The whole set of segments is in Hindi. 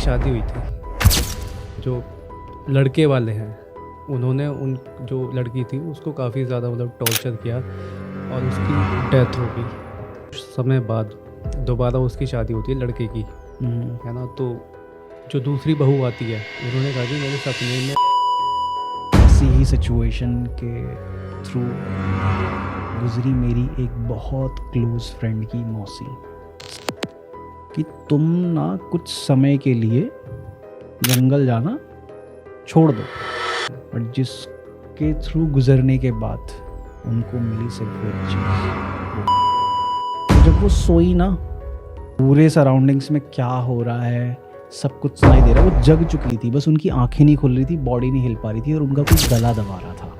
शादी हुई थी। जो लड़के वाले हैं उन्होंने उन जो लड़की थी उसको काफ़ी ज़्यादा मतलब टॉर्चर किया और उसकी डेथ हो गई। कुछ समय बाद दोबारा उसकी शादी होती है लड़के की, है ना। तो जो दूसरी बहू आती है उन्होंने कहा कि मेरे सपने में ऐसी ही सिचुएशन के थ्रू गुजरी मेरी एक बहुत क्लोज फ्रेंड की मौसी कि तुम ना कुछ समय के लिए जंगल जाना छोड़ दो, और जिसके थ्रू गुजरने के बाद उनको मिली सिर्फ एक चीज़। तो जब वो सोई ना, पूरे सराउंडिंग्स में क्या हो रहा है सब कुछ सुनाई दे रहा है। वो जग चुकी थी, बस उनकी आंखें नहीं खुल रही थी, बॉडी नहीं हिल पा रही थी और उनका कोई गला दबा रहा था।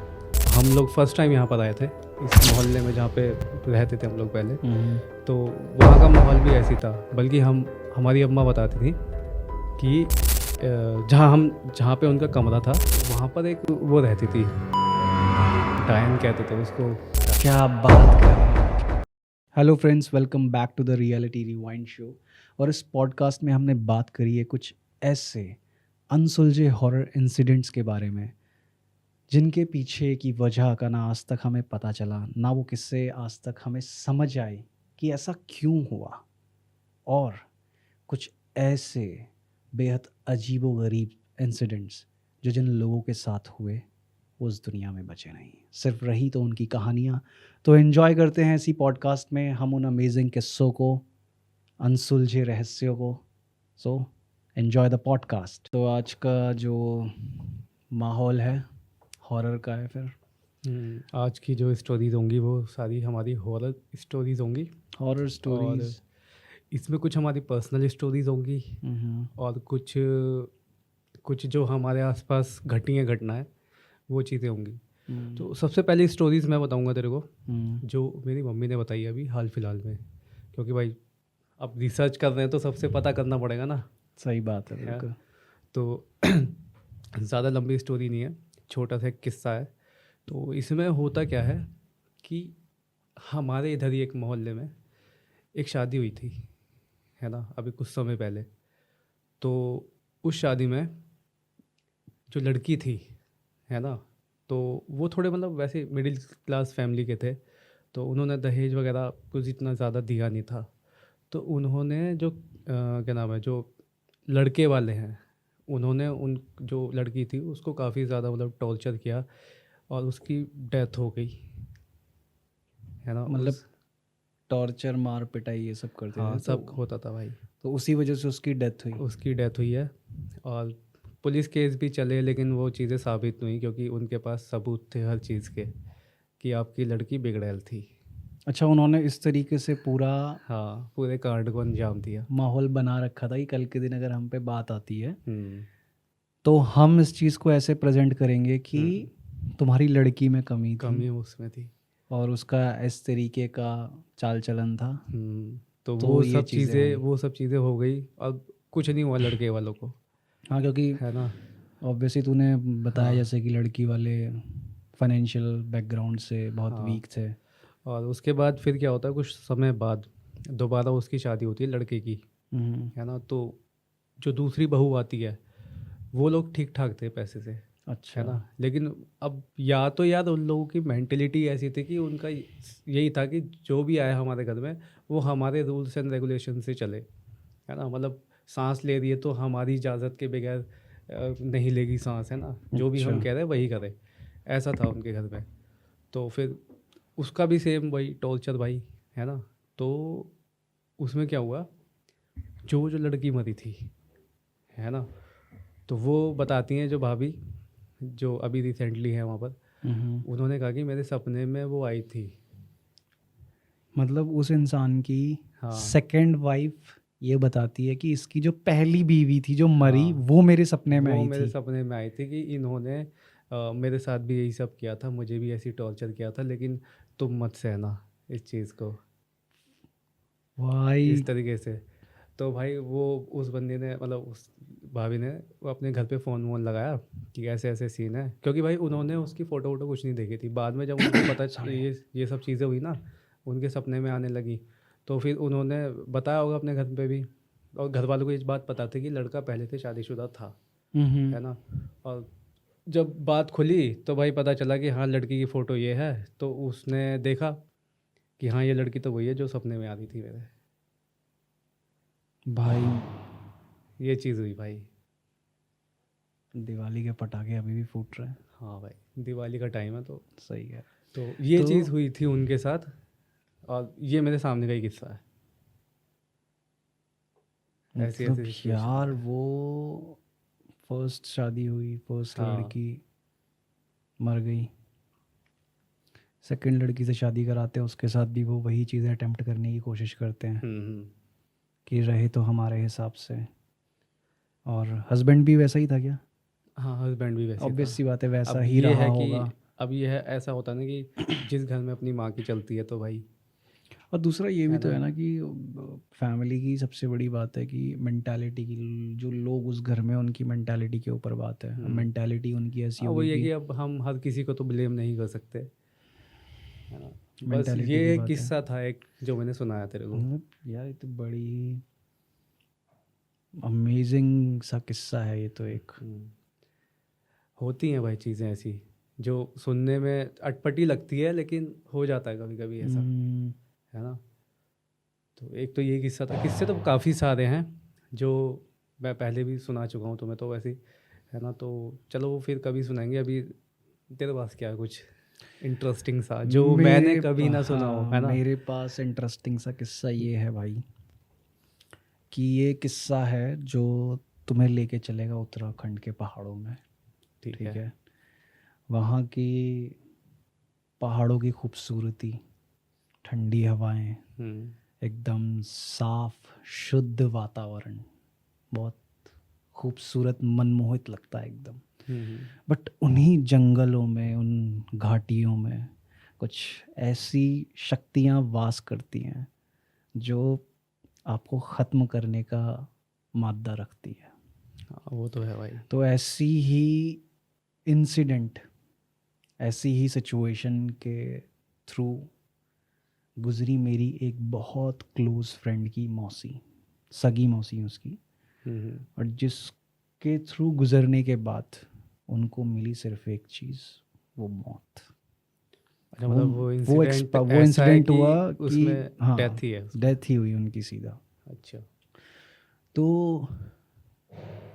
हम लोग फर्स्ट टाइम यहाँ पर आए थे इस मोहल्ले में जहाँ पे रहते थे हम लोग पहले। तो वहाँ का माहौल भी ऐसी था, बल्कि हमारी अम्मा बताती थी कि जहाँ पे उनका कमरा था वहाँ पर एक वो रहती थी, डायन कहते थे उसको। क्या बात कर रहे हैं। Hello friends, welcome back to the reality rewind show. और इस पॉडकास्ट में हमने बात करी है कुछ ऐसे अनसुलझे हॉरर इंसिडेंट्स के बारे में जिनके पीछे की वजह का ना आज तक हमें पता चला, ना वो किससे आज तक हमें समझ आए कि ऐसा क्यों हुआ, और कुछ ऐसे बेहद अजीबोगरीब इंसिडेंट्स जो जिन लोगों के साथ हुए वो उस दुनिया में बचे नहीं, सिर्फ रही तो उनकी कहानियाँ। तो एंजॉय करते हैं इसी पॉडकास्ट में हम उन अमेजिंग किस्सों को, अनसुलझे रहस्यों को। So enjoy the podcast. तो आज का जो माहौल है हॉरर का है। फिर आज की जो स्टोरीज होंगी वो सारी हमारी हॉरर स्टोरीज होंगी, हॉरर और स्टोरीज। इसमें कुछ हमारी पर्सनल स्टोरीज होंगी और कुछ जो हमारे आसपास घटी हैं घटनाएं वो चीज़ें होंगी। तो सबसे पहली स्टोरीज मैं बताऊंगा तेरे को जो मेरी मम्मी ने बताई अभी हाल फिलहाल में, क्योंकि भाई अब रिसर्च कर रहे हैं तो सबसे पता करना पड़ेगा ना। सही बात है, बिल्कुल। तो ज़्यादा लंबी स्टोरी नहीं है, छोटा सा एक किस्सा है। तो इसमें होता क्या है कि हमारे इधर ही एक मोहल्ले में एक शादी हुई थी, है ना, अभी कुछ समय पहले। तो उस शादी में जो लड़की थी, है ना, तो वो थोड़े मतलब वैसे मिडिल क्लास फैमिली के थे। तो उन्होंने दहेज वगैरह कुछ इतना ज़्यादा दिया नहीं था। तो उन्होंने जो क्या नाम है, जो लड़के वाले हैं उन्होंने उन जो लड़की थी उसको काफ़ी ज़्यादा मतलब टॉर्चर किया और उसकी डेथ हो गई, है ना। मतलब टॉर्चर, मार पिटाई ये सब करते हाँ, थे सब तो होता था भाई। उसी वजह से उसकी डेथ हुई। उसकी डेथ हुई है और पुलिस केस भी चले, लेकिन वो चीज़ें साबित नहीं, क्योंकि उनके पास सबूत थे हर चीज़ के कि आपकी लड़की बिगड़ैल थी। अच्छा, उन्होंने इस तरीके से पूरा हाँ, पूरे कांड को अंजाम दिया। माहौल बना रखा था कि कल के दिन अगर हम पे बात आती है हम्म तो हम इस चीज़ को ऐसे प्रेजेंट करेंगे कि तुम्हारी लड़की में कमी थी कमी उसमें थी। और उसका इस तरीके का चाल चलन था। तो तो ये चीज़ें हुई। वो सब चीज़ें हो गई और कुछ नहीं हुआ लड़के वालों को, हाँ, क्योंकि है ना। ऑब्वियसली तूने बताया हाँ जैसे कि लड़की वाले फाइनेंशियल बैकग्राउंड से बहुत हाँ। वीक थे। और उसके बाद फिर क्या होता है, कुछ समय बाद दोबारा उसकी शादी होती है लड़के की, हम्म, है ना। तो जो दूसरी बहू आती है वो लोग ठीक ठाक थे पैसे से, है अच्छा। ना। लेकिन अब या तो यार उन लोगों की मेंटेलिटी ऐसी थी कि उनका यही था कि जो भी आया हमारे घर में वो हमारे रूल्स एंड रेगुलेशन से चले, है ना। मतलब सांस ले रही है तो हमारी इजाज़त के बगैर नहीं लेगी सांस, है ना। जो भी हम अच्छा। कह रहे हैं वही करें, ऐसा था उनके घर में। तो फिर उसका भी सेम वही टॉर्चर भाई, है ना। तो उसमें क्या हुआ, जो लड़की मरी थी, है ना, तो वो बताती हैं जो भाभी जो अभी रिसेंटली है वहाँ पर, उन्होंने कहा कि मेरे सपने में वो आई थी। मतलब उस इंसान की हाँ सेकंड वाइफ ये बताती है कि इसकी जो पहली बीवी थी जो मरी हाँ, वो मेरे सपने में वो आई मेरे थी। सपने में आई थी कि इन्होंने मेरे साथ भी यही सब किया था, मुझे भी ऐसी टॉर्चर किया था, लेकिन तुम मत सहना इस चीज़ को, भाई। इस तरीके से। तो भाई वो उस बंदे ने मतलब उस भाभी ने वो अपने घर पे फ़ोन वोन लगाया कि ऐसे ऐसे सीन है, क्योंकि भाई उन्होंने उसकी फ़ोटो वोटो कुछ नहीं देखी थी। बाद में जब उनको पता सॉरी। ये सब चीज़ें हुई ना, उनके सपने में आने लगी, तो फिर उन्होंने बताया होगा अपने घर पे भी और घर वालों को इस बात पता थी कि लड़का पहले से शादीशुदा था, है ना। और जब बात खुली तो भाई पता चला कि हाँ लड़की की फ़ोटो ये है, तो उसने देखा कि हाँ ये लड़की तो वही है जो सपने में आ रही थी मेरे। भाई ये चीज़ हुई भाई। दिवाली के पटाखे अभी भी फूट रहे हैं। हाँ भाई, दिवाली का टाइम है तो सही है। ये तो चीज़ हुई थी उनके साथ, और ये मेरे सामने का ही किस्सा है। ऐसी मतलब ऐसी सिचुएशन यार है। वो फर्स्ट शादी हुई, फर्स्ट हाँ। लड़की मर गई, सेकंड लड़की से शादी कराते हैं, उसके साथ भी वो वही चीज़ें अटेम्प्ट करने की कोशिश करते हैं हम्म। कि रहे तो हमारे हिसाब से। और हस्बैंड भी वैसा ही था क्या? हाँ, हस्बैंड भी वैसे था। ऑब्वियस सी बात है, वैसा अब ही ये रहा है कि होगा। अब ये है, ऐसा होता है ना कि जिस घर में अपनी माँ की चलती है तो भाई, और दूसरा ये भी है तो ना। है ना कि फैमिली की सबसे बड़ी बात है कि मेंटालिटी की, जो लोग उस घर में उनकी मेंटालिटी के ऊपर बात है। मेंटालिटी उनकी ऐसी हाँ, होगी वही है कि कि अब हम हर किसी को तो ब्लेम नहीं कर सकते, है ना। बस मेंटालिटी की ये बात है। किस्सा था एक जो मैंने सुनाया तेरे को। मतलब यार ये तो बड़ी अमेजिंग सा किस्सा है ये तो एक। हम्म। होती हैं भाई चीज़ें ऐसी जो सुनने में अटपटी लगती है, लेकिन हो जाता है कभी कभी ऐसा, हम्म, है ना। तो एक तो ये किस्सा था, किस्से तो काफ़ी सारे हैं जो मैं पहले भी सुना चुका हूँ तुम्हें तो वैसे ही, है ना। तो चलो वो फिर कभी सुनाएंगे। अभी तेरे पास क्या है कुछ इंटरेस्टिंग सा जो मैंने कभी ना सुना हो, हाँ, है ना। मेरे पास इंटरेस्टिंग सा किस्सा ये है भाई कि ये किस्सा है जो तुम्हें लेके चलेगा उत्तराखंड के पहाड़ों में। ठीक ठीक है। है। वहाँ की पहाड़ों की खूबसूरती, ठंडी हवाएं, हम्म। एकदम साफ शुद्ध वातावरण, बहुत खूबसूरत मनमोहित लगता है एकदम। हम्म। बट उन्हीं जंगलों में, उन घाटियों में कुछ ऐसी शक्तियाँ वास करती हैं जो आपको ख़त्म करने का मादा रखती है। हाँ वो तो है भाई। तो ऐसी ही इंसिडेंट, ऐसी ही सिचुएशन के थ्रू गुजरी मेरी एक बहुत क्लोज़ फ्रेंड की मौसी, सगी मौसी उसकी। हम्म। और जिसके थ्रू गुजरने के बाद उनको मिली सिर्फ एक चीज़, वो मौत। अच्छा, वो मतलब वो ऐसा है इंसिडेंट कि हुआ कि उसमें हाँ, डेथ ही है उसकी। डेथ ही हुई उनकी सीधा। अच्छा। तो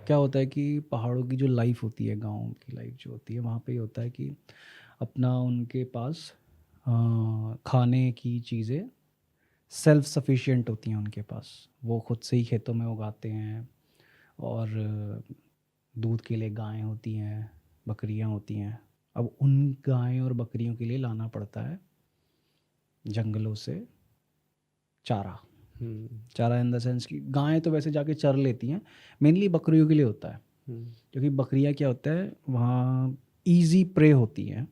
क्या होता है कि पहाड़ों की जो लाइफ होती है, गाँव की लाइफ जो होती है, वहाँ पे ये होता है कि अपना उनके पास खाने की चीज़ें सेल्फ सफिशिएंट होती हैं उनके पास। वो खुद से ही खेतों में उगाते हैं। और दूध के लिए गायें होती हैं, बकरियां होती हैं। अब उन गाय और बकरियों के लिए लाना पड़ता है जंगलों से चारा। हम्म। चारा इन द सेंस कि गायें तो वैसे जाके चर लेती हैं, मेनली बकरियों के लिए होता है। हम्म। क्योंकि बकरियां क्या होता है, वहाँ इजी प्रे होती हैं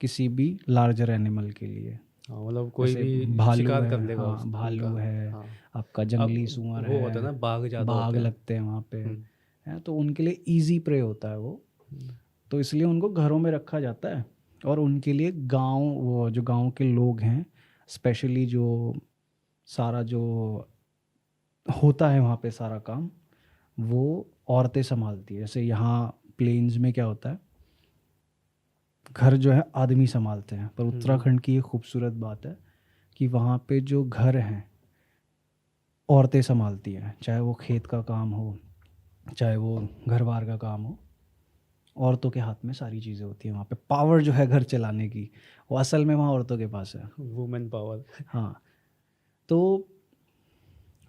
किसी भी लार्जर एनिमल के लिए। हाँ, मतलब कोई जैसे भी भालू शिकार कर है, लेगा हाँ उनका। भालू है, हाँ। आपका अब जंगली सूअर वो होता है है, ना, बाघ ज़्यादा बाघ होते हैं। लगते हैं वहाँ पे, हम्म। है। तो उनके लिए इजी प्रे होता है वो। तो इसलिए उनको घरों में रखा जाता है। और उनके लिए गांव, वो जो गांव के लोग हैं, स्पेशली जो सारा जो होता है वहाँ पे सारा काम, वो औरतें संभालती है। जैसे यहाँ प्लेन्स में क्या होता है, घर जो है आदमी संभालते हैं, पर उत्तराखंड की ये खूबसूरत बात है कि वहाँ पे जो घर हैं औरतें संभालती हैं। चाहे वो खेत का काम हो, चाहे वो घर बार का काम हो, औरतों के हाथ में सारी चीज़ें होती हैं। वहाँ पे पावर जो है घर चलाने की, वो असल में वहाँ औरतों के पास है। Women power. हाँ। तो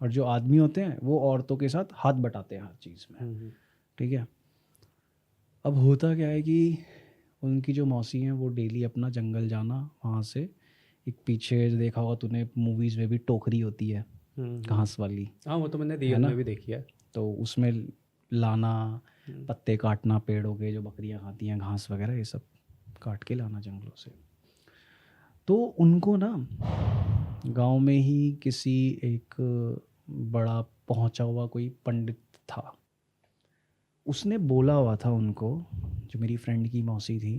और जो आदमी होते हैं वो औरतों के साथ हाथ बटाते हैं हर चीज़ में। ठीक है। अब होता क्या है कि उनकी जो मौसी हैं वो डेली अपना जंगल जाना, वहाँ से एक पीछे देखा होगा तूने मूवीज़ में भी टोकरी होती है घास वाली, हाँ वो तो मैंने है रियल ना। में भी देखी है। तो उसमें लाना, पत्ते काटना पेड़ों के, जो बकरियां खाती हैं घास वगैरह, ये सब काट के लाना जंगलों से। तो उनको ना गांव में ही किसी एक बड़ा पहुंचा हुआ कोई पंडित था, उसने बोला हुआ था उनको, जो मेरी फ्रेंड की मौसी थी,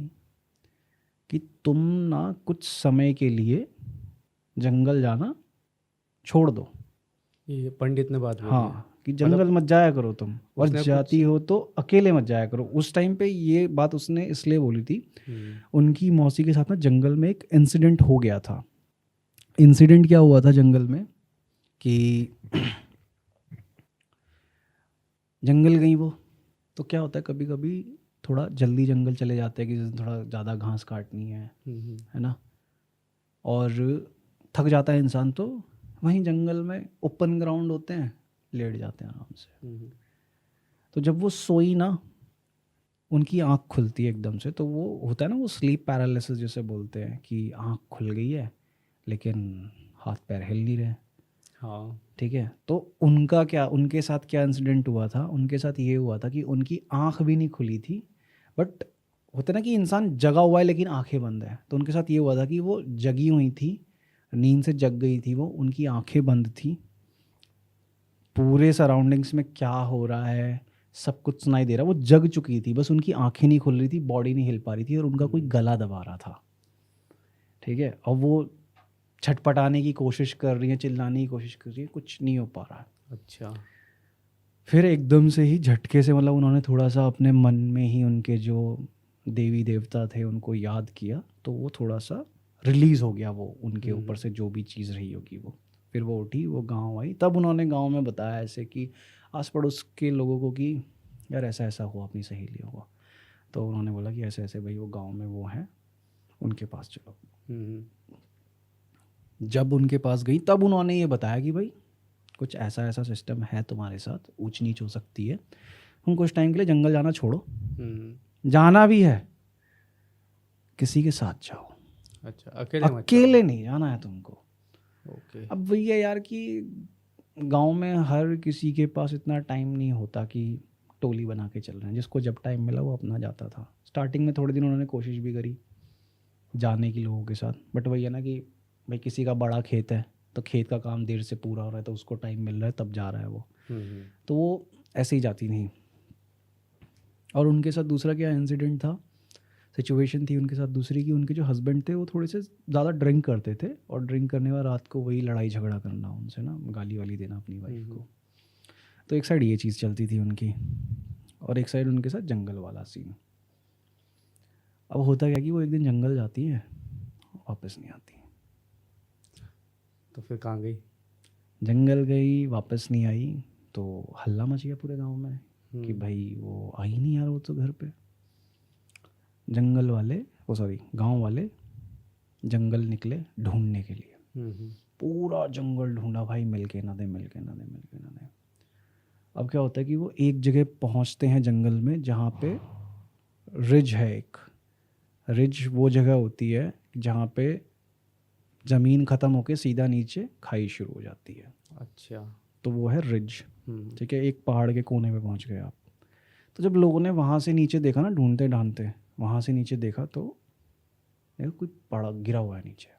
कि तुम ना कुछ समय के लिए जंगल जाना छोड़ दो। ये पंडित ने बात बोली है। हाँ, कि जंगल मत जाया करो तुम, और उसने जाती हो तो अकेले मत जाया करो। उस टाइम पे ये बात उसने इसलिए बोली थी, हम्म, उनकी मौसी के साथ ना जंगल में एक इंसिडेंट हो गया था। इंसिडेंट क्या हुआ था जंगल में कि जंगल गई वो, तो क्या होता है कभी कभी थोड़ा जल्दी जंगल चले जाते हैं कि जैसे थोड़ा ज़्यादा घास काटनी है ना, और थक जाता है इंसान, तो वहीं जंगल में ओपन ग्राउंड होते हैं, लेट जाते हैं आराम से। तो जब वो सोई ना, उनकी आंख खुलती है एकदम से, तो वो होता है ना वो स्लीप पैरालिसिस जिसे बोलते हैं, कि आंख खुल गई है लेकिन हाथ पैर हिल नहीं रहे। हाँ, ठीक है, तो उनका क्या, उनके साथ क्या इंसिडेंट हुआ था, उनके साथ ये हुआ था कि उनकी आंख भी नहीं खुली थी, बट होता है ना कि इंसान जगा हुआ है लेकिन आंखें बंद है, तो उनके साथ ये हुआ था कि वो जगी हुई थी, नींद से जग गई थी वो, उनकी आंखें बंद थी, पूरे सराउंडिंग्स में क्या हो रहा है सब कुछ सुनाई दे रहा, वो जग चुकी थी, बस उनकी आंखें नहीं खुल रही थी, बॉडी नहीं हिल पा रही थी, और उनका कोई गला दबा रहा था। ठीक है, और वो छटपटाने की कोशिश कर रही है, चिल्लाने की कोशिश कर रही है, कुछ नहीं हो पा रहा है। अच्छा, फिर एकदम से ही झटके से, मतलब उन्होंने थोड़ा सा अपने मन में ही उनके जो देवी देवता थे उनको याद किया, तो वो थोड़ा सा रिलीज़ हो गया वो उनके ऊपर से जो भी चीज़ रही होगी वो। फिर वो उठी, वो गांव आई, तब उन्होंने गांव में बताया ऐसे कि आस पड़ोस के लोगों को कि यार ऐसा ऐसा हुआ अपनी सहेलियों को। तो उन्होंने बोला कि ऐसे ऐसे भाई वो गांव में वो हैं, उनके पास चलो। जब उनके पास गई तब उन्होंने ये बताया कि भाई कुछ ऐसा ऐसा सिस्टम है तुम्हारे साथ, ऊंच नीच हो सकती है, तुम कुछ टाइम के लिए जंगल जाना छोड़ो, जाना भी है किसी के साथ जाओ, अच्छा, अकेले मत जाओ। अकेले नहीं जाना है तुमको। ओके। अब वही है यार कि गांव में हर किसी के पास इतना टाइम नहीं होता कि टोली बना के चल रहे हैं, जिसको जब टाइम मिला वो अपना जाता था। स्टार्टिंग में थोड़े दिन उन्होंने कोशिश भी करी जाने की लोगों के साथ, बट वही है ना कि भाई किसी का बड़ा खेत है तो खेत का काम देर से पूरा हो रहा है, तो उसको टाइम मिल रहा है तब जा रहा है वो, तो वो ऐसे ही जाती नहीं। और उनके साथ दूसरा क्या इंसिडेंट था, सिचुएशन थी उनके साथ दूसरी, कि उनके जो हस्बैंड थे वो थोड़े से ज़्यादा ड्रिंक करते थे, और ड्रिंक करने के बाद रात को वही लड़ाई झगड़ा करना उनसे ना, गाली वाली देना अपनी वाइफ को। तो एक साइड ये चीज़ चलती थी उनकी, और एक साइड उनके साथ जंगल वाला सीन। अब होता क्या कि वो एक दिन जंगल जाती है, वापस नहीं आती। तो फिर कहाँ गई? जंगल गई, वापस नहीं आई, तो हल्ला मच गया पूरे गांव में कि भाई वो आई नहीं यार, वो तो घर पे। जंगल वाले, वो सॉरी गांव वाले जंगल निकले ढूंढने के लिए, पूरा जंगल ढूंढा भाई, मिलके ना दे, मिलके ना दे, मिलके ना दे। अब क्या होता है कि वो एक जगह पहुंचते हैं जंगल में जहाँ पे रिज है, एक रिज वो जगह होती है जहाँ पे ज़मीन ख़त्म होके सीधा नीचे खाई शुरू हो जाती है। अच्छा। तो वो है रिज। ठीक है, एक पहाड़ के कोने पे पहुंच गए आप। तो जब लोगों ने वहाँ से नीचे देखा ना, ढूंढते ढांढते वहाँ से नीचे देखा, तो देखो कोई पड़ा गिरा हुआ है नीचे।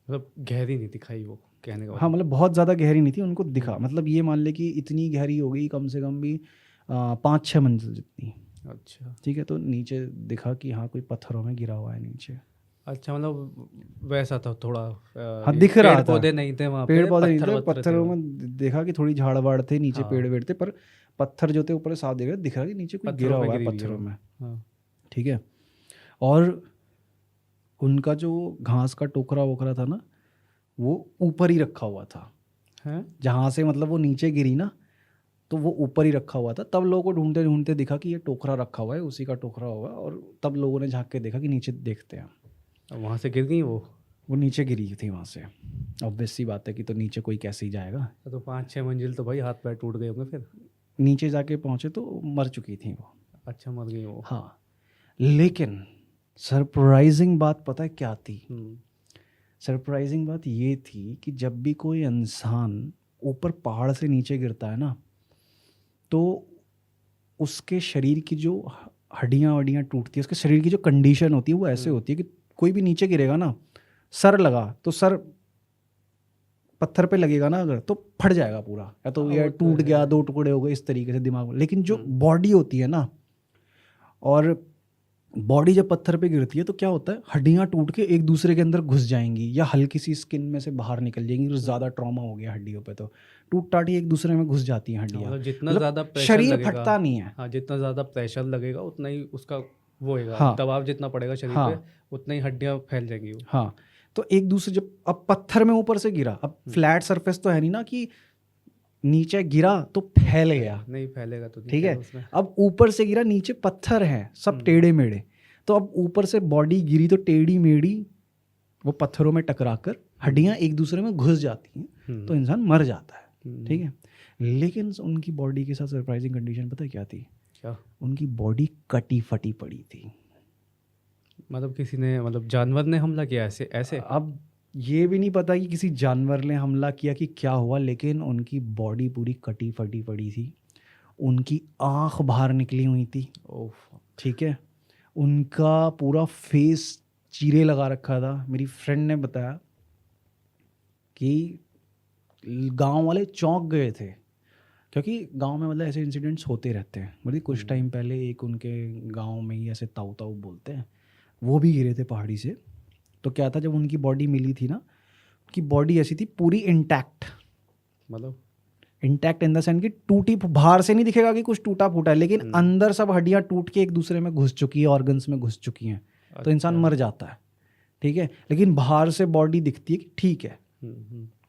मतलब गहरी नहीं दिखाई वो, कहने का हाँ, मतलब बहुत ज़्यादा गहरी नहीं थी, उनको दिखा, मतलब ये मान ले कि इतनी गहरी हो गई कम से कम भी 5-6 मंजिल जितनी। अच्छा। ठीक है, तो नीचे दिखा कि हाँ कोई पत्थरों में गिरा हुआ है नीचे। अच्छा, मतलब वैसा था थोड़ा। हाँ, दिख रहा था, पेड़ पौधे नहीं थे वहाँ पेड़ पे, पौधे नहीं पत्थर थे, वत्थर थे पत्थरों वहाँ। में देखा कि थोड़ी झाड़ वाड़ थे नीचे, हाँ, पेड़ वेड़ थे, पर पत्थर जो थे ऊपर से साफ दिख रहा कि नीचे कोई गिरा पत्थरों पे हुआ है, गिरी हुई है पत्थरों वो। में। हाँ। ठीक है, और उनका जो घास का टोकरा वोकरा था ना, वो ऊपर ही रखा हुआ था, हैं? जहाँ से मतलब वो नीचे गिरी ना, तो वो ऊपर ही रखा हुआ था। तब लोगों को ढूंढते ढूंढते दिखा कि ये टोकरा रखा हुआ है, उसी का टोकरा होगा, और तब लोगों ने झांक के देखा कि नीचे देखते हैं, अब वहाँ से गिर गई वो नीचे गिरी थी वहाँ से। ऑब्वियस सी बात है कि तो नीचे कोई कैसे ही जाएगा। तो 5-6 मंजिल तो भाई हाथ पैर टूट गए होंगे फिर। नीचे जाके पहुँचे तो मर चुकी थी वो। अच्छा, मर गई वो। हाँ, लेकिन सरप्राइजिंग बात पता है क्या थी? सरप्राइजिंग बात ये थी कि जब भी कोई इंसान ऊपर पहाड़ से नीचे गिरता है ना, तो उसके शरीर की जो हड्डियाँ वड्डियाँ टूटती है, उसके शरीर की जो कंडीशन होती है वो ऐसे होती है कि कोई भी नीचे गिरेगा ना, सर लगा तो सर पत्थर पे लगेगा ना अगर, तो फट जाएगा पूरा, या तो यार टूट गया, 2 टुकड़े हो गए, इस तरीके से दिमाग में। लेकिन जो बॉडी होती है ना, और बॉडी जब पत्थर पे गिरती है तो क्या होता है, हड्डियाँ टूट के एक दूसरे के अंदर घुस जाएंगी, या हल्की सी स्किन में से बाहर निकल जाएंगी, तो ज़्यादा ट्रॉमा हो गया हड्डियों पे, तो टूट टाट ही एक दूसरे में घुस जाती हैं हड्डियाँ। मतलब जितना मतलब ज़्यादा प्रेशर शरीर लगेगा, फटता नहीं है। हाँ जितना ज़्यादा प्रेशर लगेगा उतना ही उसका वो होएगा, हाँ दबाव जितना पड़ेगा शरीर हाँ पे उतना ही हड्डियाँ फैल जाएंगी वो। हाँ। तो एक दूसरे जब अब पत्थर में ऊपर से गिरा, अब फ्लैट सरफेस तो है नहीं ना कि नीचे गिरा तो फैल गया, नहीं फैलेगा तो नहीं ठीक खैर है। उसमें। अब ऊपर से गिरा, नीचे पत्थर है सब टेढ़े मेढ़े, तो अब ऊपर से बॉडी गिरी तो टेढ़ी मेढ़ी वो पत्थरों में टकराकर हड्डियां एक दूसरे में घुस जाती हैं, तो इंसान मर जाता है, ठीक है। लेकिन उनकी बॉडी के साथ सरप्राइजिंग कंडीशन पता है क्या थी? क्या? उनकी बॉडी कटी फटी पड़ी थी। मतलब किसी ने, मतलब जानवर ने हमला किया ऐसे ऐसे? अब ये भी नहीं पता कि किसी जानवर ने हमला किया कि क्या हुआ, लेकिन उनकी बॉडी पूरी कटी फटी पड़ी थी, उनकी आंख बाहर निकली हुई थी, ओह ठीक है। उनका पूरा फेस चीरे लगा रखा था। मेरी फ्रेंड ने बताया कि गांव वाले चौंक गए थे, क्योंकि गांव में मतलब ऐसे इंसिडेंट्स होते रहते हैं। मतलब कुछ टाइम पहले एक उनके गांव में ही ऐसे ताऊ ताऊ बोलते हैं, वो भी गिरे थे पहाड़ी से। तो क्या था, जब उनकी बॉडी मिली थी ना, उनकी बॉडी ऐसी थी पूरी इंटैक्ट, मतलब इंटैक्ट इन द सेंस कि टूटी, बाहर से नहीं दिखेगा कि कुछ टूटा फूटा है, लेकिन अंदर सब हड्डियां टूट के एक दूसरे में घुस चुकी है, ऑर्गन्स में घुस चुकी हैं, तो इंसान मर जाता है, ठीक है। लेकिन बाहर से बॉडी दिखती है कि ठीक है,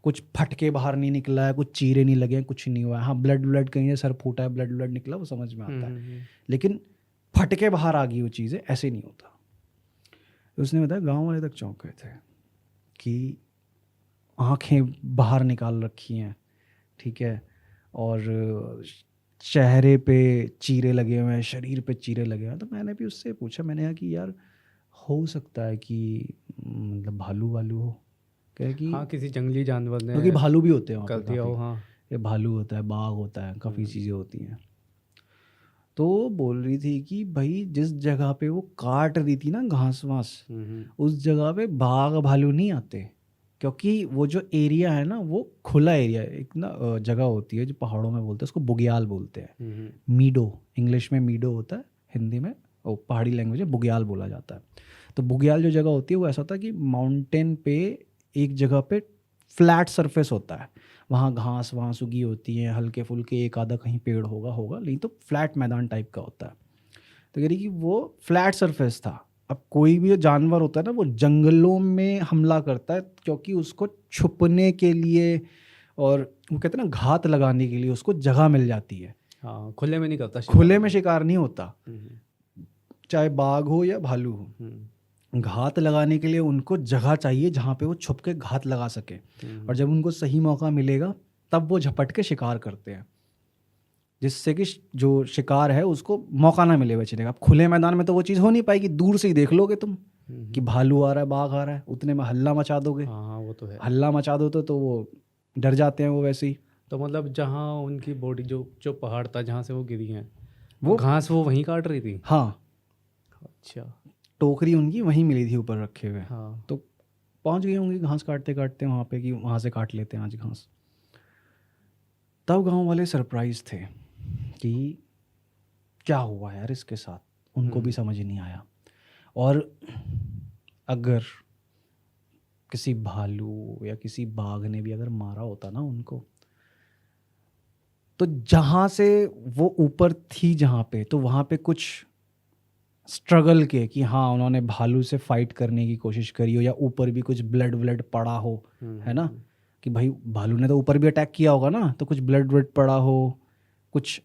कुछ फटके बाहर नहीं निकला है, कुछ चीरे नहीं लगे हैं, कुछ नहीं हुआ है। हाँ ब्लड ब्लड कहीं है, सर फूटा है, ब्लड ब्लड निकला, वो समझ में आता है, लेकिन फटके बाहर आ गई वो चीज़ें, ऐसे नहीं होता। उसने बताया गांव वाले तक चौंक गए थे कि आंखें बाहर निकाल रखी हैं, ठीक है, और चेहरे पे चीरे लगे हुए हैं, शरीर पे चीरे लगे हुए हैं। तो मैंने भी उससे पूछा, मैंने कहा कि यार हो सकता है कि मतलब भालू वालू हो, कहे कि हाँ किसी जंगली जानवर ने क्योंकि भालू भी होते हैं वहाँ कर पे दिया हो। काफ़ी, हाँ ये भालू होता है, बाघ होता है, काफ़ी चीज़ें होती हैं। तो वो बोल रही थी कि भाई जिस जगह पे वो काट रही थी ना घास वास, उस जगह पे बाघ भालू नहीं आते, क्योंकि वो जो एरिया है ना वो खुला एरिया है। एक ना जगह होती है जो पहाड़ों में बोलते हैं, उसको बुग्याल बोलते हैं, मीडो, इंग्लिश में मीडो होता है, हिंदी में वो पहाड़ी लैंग्वेज है, बुग्याल बोला जाता है। तो बुग्याल जो जगह होती है वो ऐसा होता है कि माउंटेन पे एक जगह पे फ्लैट सरफेस होता है, वहाँ घास वहाँ उगी होती है, हल्के फुल्के एक आधा कहीं पेड़ होगा, नहीं तो फ्लैट मैदान टाइप का होता है। तो कह रही कि वो फ्लैट सरफेस था। अब कोई भी जानवर होता है ना, वो जंगलों में हमला करता है, क्योंकि उसको छुपने के लिए और वो कहते हैं ना घात लगाने के लिए उसको जगह मिल जाती है। हाँ खुले में नहीं करता शिकार। खुले में शिकार नहीं होता, चाहे बाघ हो या भालू हो, घात लगाने के लिए उनको जगह चाहिए जहाँ पे वो छुप के घात लगा सके, और जब उनको सही मौका मिलेगा तब वो झपट के शिकार करते हैं, जिससे कि जो शिकार है उसको मौका ना मिले बचने का। अब खुले मैदान में तो वो चीज़ हो नहीं पाएगी, दूर से ही देख लोगे तुम कि भालू आ रहा है, बाघ आ रहा है, उतने में हल्ला मचा दोगे। हाँ वो तो है। हल्ला मचा दो तो वो डर जाते हैं वो वैसे ही। तो मतलब जहाँ उनकी बॉडी जो जो पहाड़ था जहाँ से वो गिरी हैं, वो घास वो वहीं काट रही थी? हाँ, अच्छा। टोकरी उनकी वहीं मिली थी ऊपर रखे हुए। हाँ तो पहुंच गई होंगी घास काटते काटते वहाँ पे कि वहाँ से काट लेते हैं आज घास। तब गांव वाले सरप्राइज थे कि क्या हुआ यार इसके साथ, उनको भी समझ नहीं आया। और अगर किसी भालू या किसी बाघ ने भी अगर मारा होता ना उनको, तो जहाँ से वो ऊपर थी जहाँ पे, तो वहाँ पे कुछ स्ट्रगल के कि हाँ उन्होंने भालू से फाइट करने की कोशिश करी हो, या ऊपर भी कुछ ब्लड व्लड पड़ा हो, है ना, कि भाई भालू ने तो ऊपर भी अटैक किया होगा ना, तो कुछ ब्लड व्लड पड़ा हो, कुछ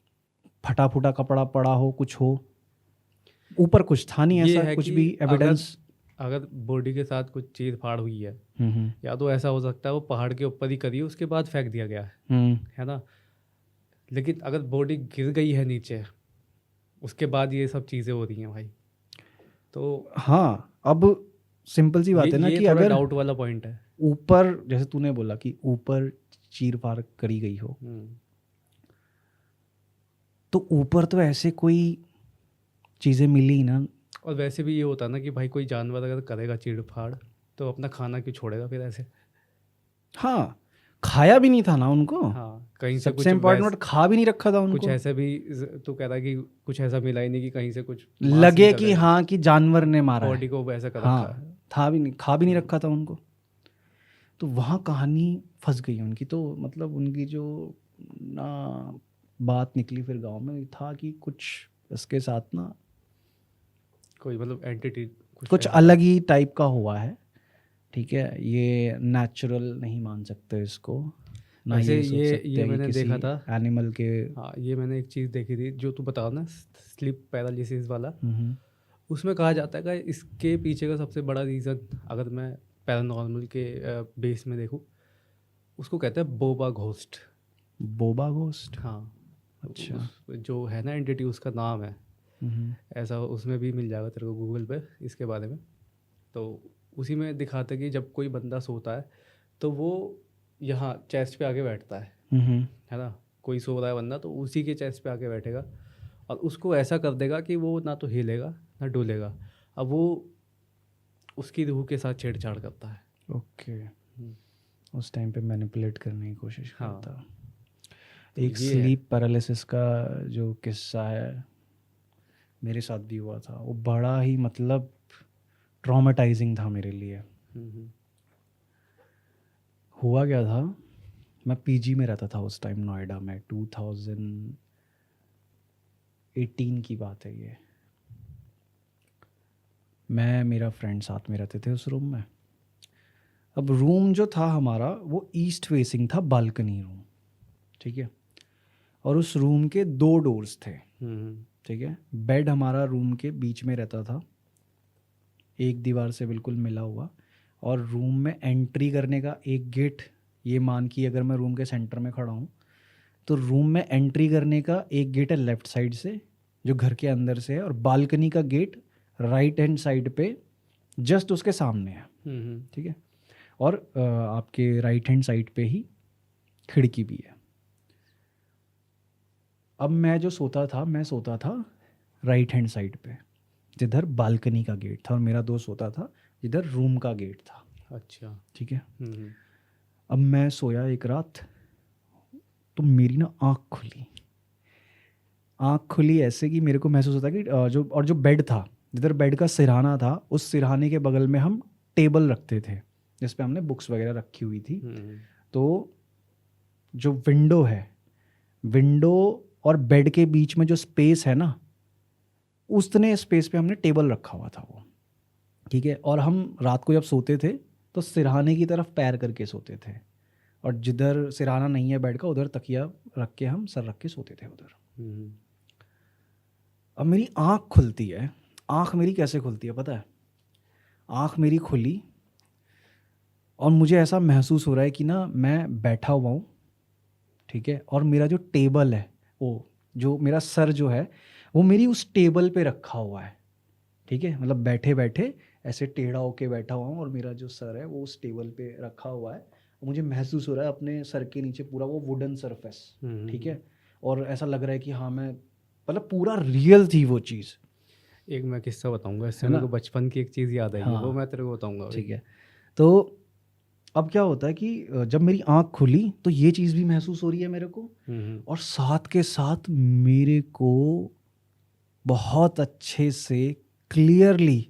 फटा फूटा कपड़ा पड़ा हो, कुछ हो, ऊपर कुछ था नहीं ये ऐसा है कुछ कि भी एविडेंस। अगर बॉडी के साथ कुछ चीर फाड़ हुई है, या तो ऐसा हो सकता है वो पहाड़ के ऊपर ही करी उसके बाद फेंक दिया गया है ना। लेकिन अगर बॉडी गिर गई है नीचे, उसके बाद ये सब चीज़ें हो रही हैं भाई, तो हाँ अब सिंपल सी बात है ना ये कि थोड़ा अगर डाउट वाला पॉइंट है। ऊपर जैसे तूने बोला कि ऊपर चीर फाड़ करी गई हो, तो ऊपर तो ऐसे कोई चीज़ें मिली ही ना। और वैसे भी ये होता है ना कि भाई कोई जानवर अगर करेगा चीड़ फाड़ तो अपना खाना क्यों छोड़ेगा फिर ऐसे? हाँ, खाया भी नहीं था ना उनको। हाँ कहीं से सबसे इम्पोर्टेंट खा भी नहीं रखा था उनको। कुछ ऐसे भी तो कह रहा है कि कुछ ऐसा मिला ही नहीं कि कहीं से कुछ लगे कि हाँ कि जानवर ने मारा है, बॉडी को ऐसा कर हाँ रखा है। था भी नहीं, खा भी नहीं रखा था उनको। तो वहाँ कहानी फंस गई उनकी। तो मतलब उनकी जो ना बात निकली फिर गांव में था कि कुछ इसके साथ ना कोई मतलब एंटिटी कुछ ऐसा अलग ही टाइप का हुआ है। ठीक है, ये नेचुरल नहीं मान सकते इसको, ना वैसे ये सोच सकते ये हैं कि मैंने किसी देखा था। एनिमल के। हाँ, ये मैंने एक चीज़ देखी थी जो तू बता ना, स्लीप पैरालिसिस वाला। हम्म, उसमें कहा जाता है कि इसके पीछे का सबसे बड़ा रीज़न, अगर मैं पैरानॉर्मल के बेस में देखूँ, उसको कहते हैं बोबा घोस्ट। Boba ghost. हाँ, अच्छा। उस जो है ना एंटिटी, उसका नाम है हम्म, ऐसा। उसमें भी मिल जाएगा तेरे को गूगल पे इसके बारे में। तो उसी में दिखाता है कि जब कोई बंदा सोता है तो वो यहाँ चेस्ट पे आके बैठता हम्म, है ना। कोई सो रहा है बंदा तो उसी के चेस्ट पे आके बैठेगा और उसको ऐसा कर देगा कि वो ना तो हिलेगा ना डोलेगा। अब वो उसकी रूह के साथ छेड़छाड़ करता है। ओके। हम्म, उस टाइम पे मैनिपुलेट करने की कोशिश हाँ, करता। तो एक ये है। स्लीप पैरालिसिस का जो किस्सा है मेरे साथ भी हुआ था, वो बड़ा ही मतलब ट्रॉमेटाइजिंग था मेरे लिए। हम्म, हुआ क्या था, मैं पीजी में रहता था उस टाइम नोएडा में, 2018 की बात है ये। मैं मेरा फ्रेंड साथ में रहते थे उस रूम में। अब रूम जो था हमारा वो ईस्ट फेसिंग था, बालकनी रूम। ठीक है, और उस रूम के 2 डोर्स थे। ठीक है, बेड हमारा रूम के बीच में रहता था, एक दीवार से बिल्कुल मिला हुआ। और रूम में एंट्री करने का एक गेट, ये मान कि अगर मैं रूम के सेंटर में खड़ा हूँ तो रूम में एंट्री करने का एक गेट है लेफ़्ट साइड से जो घर के अंदर से है, और बालकनी का गेट राइट हैंड साइड पे जस्ट उसके सामने है। ठीक है, और आपके राइट हैंड साइड पे ही खिड़की भी है। अब मैं जो सोता था, मैं सोता था राइट हैंड साइड पे जिधर बालकनी का गेट था, और मेरा दोस्त सोता था जिधर रूम का गेट था। अच्छा। ठीक है, अब मैं सोया एक रात, तो मेरी ना आँख खुली ऐसे कि मेरे को महसूस होता कि जो बेड था, जिधर बेड का सिरहाना था, उस सिरहाने के बगल में हम टेबल रखते थे जिस पे हमने बुक्स वगैरह रखी हुई थी। तो जो विंडो है, विंडो और बेड के बीच में जो स्पेस है ना, उतने स्पेस पे हमने टेबल रखा हुआ था वो। ठीक है, और हम रात को जब सोते थे तो सिरहाने की तरफ पैर करके सोते थे, और जिधर सिरहाना नहीं है बेड का उधर तकिया रख के हम सर रख के सोते थे उधर। अब मेरी आँख खुलती है। आँख मेरी कैसे खुलती है पता है? आँख मेरी खुली और मुझे ऐसा महसूस हो रहा है कि ना मैं बैठा हुआ हूँ। ठीक है, और मेरा जो टेबल है, वो जो मेरा सर जो है वो मेरी उस टेबल पे रखा हुआ है। ठीक है, मतलब बैठे बैठे ऐसे टेढ़ा होके बैठा हुआ हूँ और मेरा जो सर है वो उस टेबल पे रखा हुआ है। मुझे महसूस हो रहा है अपने सर के नीचे पूरा वो वुडन सरफेस। ठीक है, और ऐसा लग रहा है कि हाँ मैं, मतलब पूरा रियल थी वो चीज़। एक मैं किस्सा बताऊंगा इससे, है मेरे ना? को बचपन की एक चीज़ याद आएगी, वो हाँ, मैं तेरे को बताऊंगा अभी। ठीक है। तो अब क्या होता है कि जब मेरी आँख खुली तो ये चीज़ भी महसूस हो रही है मेरे को, और साथ के साथ मेरे को बहुत अच्छे से क्लियरली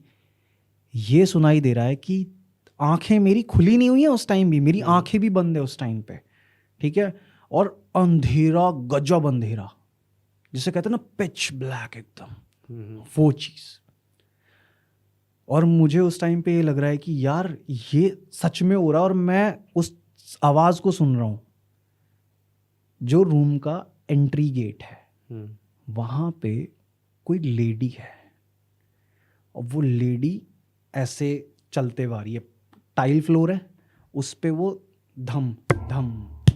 ये सुनाई दे रहा है कि आंखें मेरी खुली नहीं हुई हैं उस टाइम भी, मेरी आंखें भी बंद है उस टाइम पे। ठीक है, और अंधेरा, गजब अंधेरा, जिसे कहते हैं ना पिच ब्लैक एकदम, वो चीज़। और मुझे उस टाइम पे ये लग रहा है कि यार ये सच में हो रहा है, और मैं उस आवाज़ को सुन रहा हूँ। जो रूम का एंट्री गेट है वहाँ पे कोई लेडी है, और वो लेडी ऐसे चलते हुए आ रही है। टाइल फ्लोर है, उस पे वो धम धम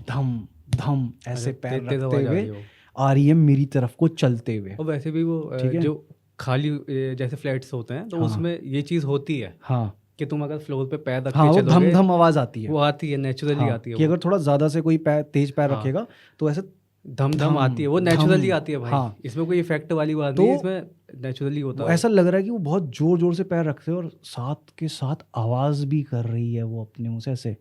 धम धम ऐसे पैर तेज रखते आवाज आ हुए रही हो। आ रही है मेरी तरफ को चलते हुए। और वैसे भी वो ठीक है, जो खाली जैसे फ्लैट्स होते हैं तो हाँ उसमें ये चीज़ होती है हाँ कि तुम अगर फ्लोर पे पैर रख हाँ, के वो धम चलोगे, धम आवाज़ आती है। वो आती है, नेचुरली हाँ, आती है कि वो। अगर थोड़ा ज़्यादा से कोई पैर तेज पैर हाँ, रखेगा तो ऐसे धम धम आती है, वो धम नेचुरली धम। आती है भाई। हाँ, इसमें कोई इफेक्ट वाली बात तो नहीं है, इसमें नेचुरली होता वो है ऐसा लग रहा है कि वो बहुत जोर जोर से पैर रखते हैं और साथ के साथ आवाज भी कर रही है वो अपने मुंह से ऐसे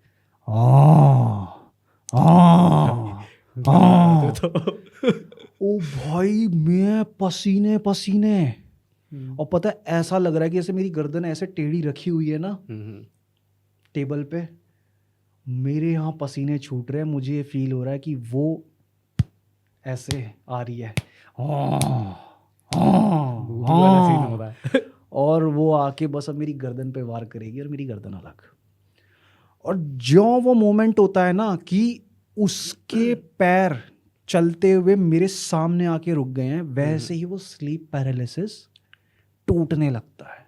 तो ओ भाई, मैं पसीने पसीने। और पता है ऐसा लग रहा है कि ऐसे मेरी गर्दन ऐसे टेढ़ी रखी हुई है ना टेबल पे, मेरे यहाँ पसीने छूट रहे हैं, मुझे फील हो रहा है कि वो ऐसे आ रही है, मूवी वाला सीन हो रहा है। और वो आके बस अब मेरी गर्दन पे वार करेगी और मेरी गर्दन अलग। और जो वो मोमेंट होता है ना कि उसके पैर चलते हुए मेरे सामने आके रुक गए हैं, वैसे ही वो स्लीप पैरालिसिस टूटने लगता है।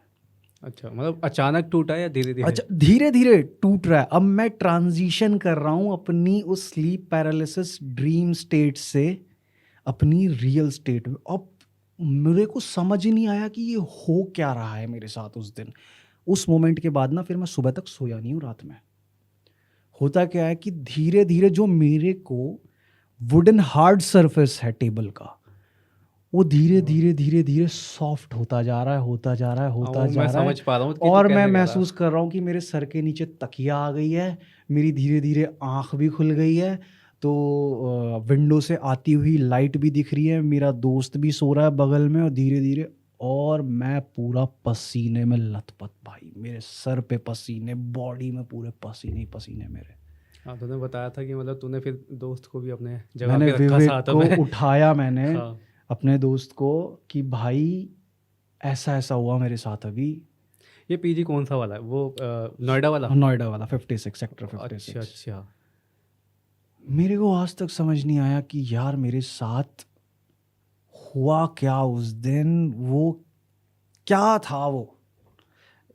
अच्छा, मतलब अचानक टूटा या धीरे धीरे? अच्छा, धीरे धीरे टूट रहा है। अब मैं ट्रांजिशन कर रहा हूँ अपनी उस स्लीप पैरालिसिस ड्रीम स्टेट से अपनी रियल स्टेट में। अब मेरे को समझ ही नहीं आया कि ये हो क्या रहा है मेरे साथ उस दिन। उस मोमेंट के बाद ना फिर मैं सुबह तक सोया नहीं हूँ रात में। होता क्या है कि धीरे धीरे जो मेरे को वुडन हार्ड सरफेस है टेबल का, वो धीरे धीरे धीरे धीरे सॉफ्ट होता जा रहा है, होता जा रहा है, होता वो जा मैं रहा है। समझ पा रहा हूँ कि तू और कैसे मैं कह रहा है। महसूस कर रहा हूँ कि मेरे सर के नीचे तकिया आ गई है, मेरी धीरे धीरे आँख भी खुल गई है। तो विंडो से आती हुई लाइट भी दिख रही है, मेरा दोस्त भी सो रहा है बगल में, और धीरे धीरे और मैं पूरा पसीने में लथपथ भाई, मेरे सर पे पसीने, बॉडी में पूरे पसीने ही पसीने मेरे। हाँ, तूने बताया था कि मतलब तूने फिर दोस्त को भी अपने जगह मैंने पे रखा विवेक साथ को में। उठाया, मैंने हाँ, अपने दोस्त को, कि भाई ऐसा ऐसा हुआ मेरे साथ अभी। ये पीजी कौन सा वाला है? वो नोएडा वाला? नोएडा वाला 56 सेक्टर 56। अच्छा अच्छा। मेरे को आज तक समझ नहीं आया कि यार मेरे साथ हुआ क्या उस दिन, वो क्या था वो।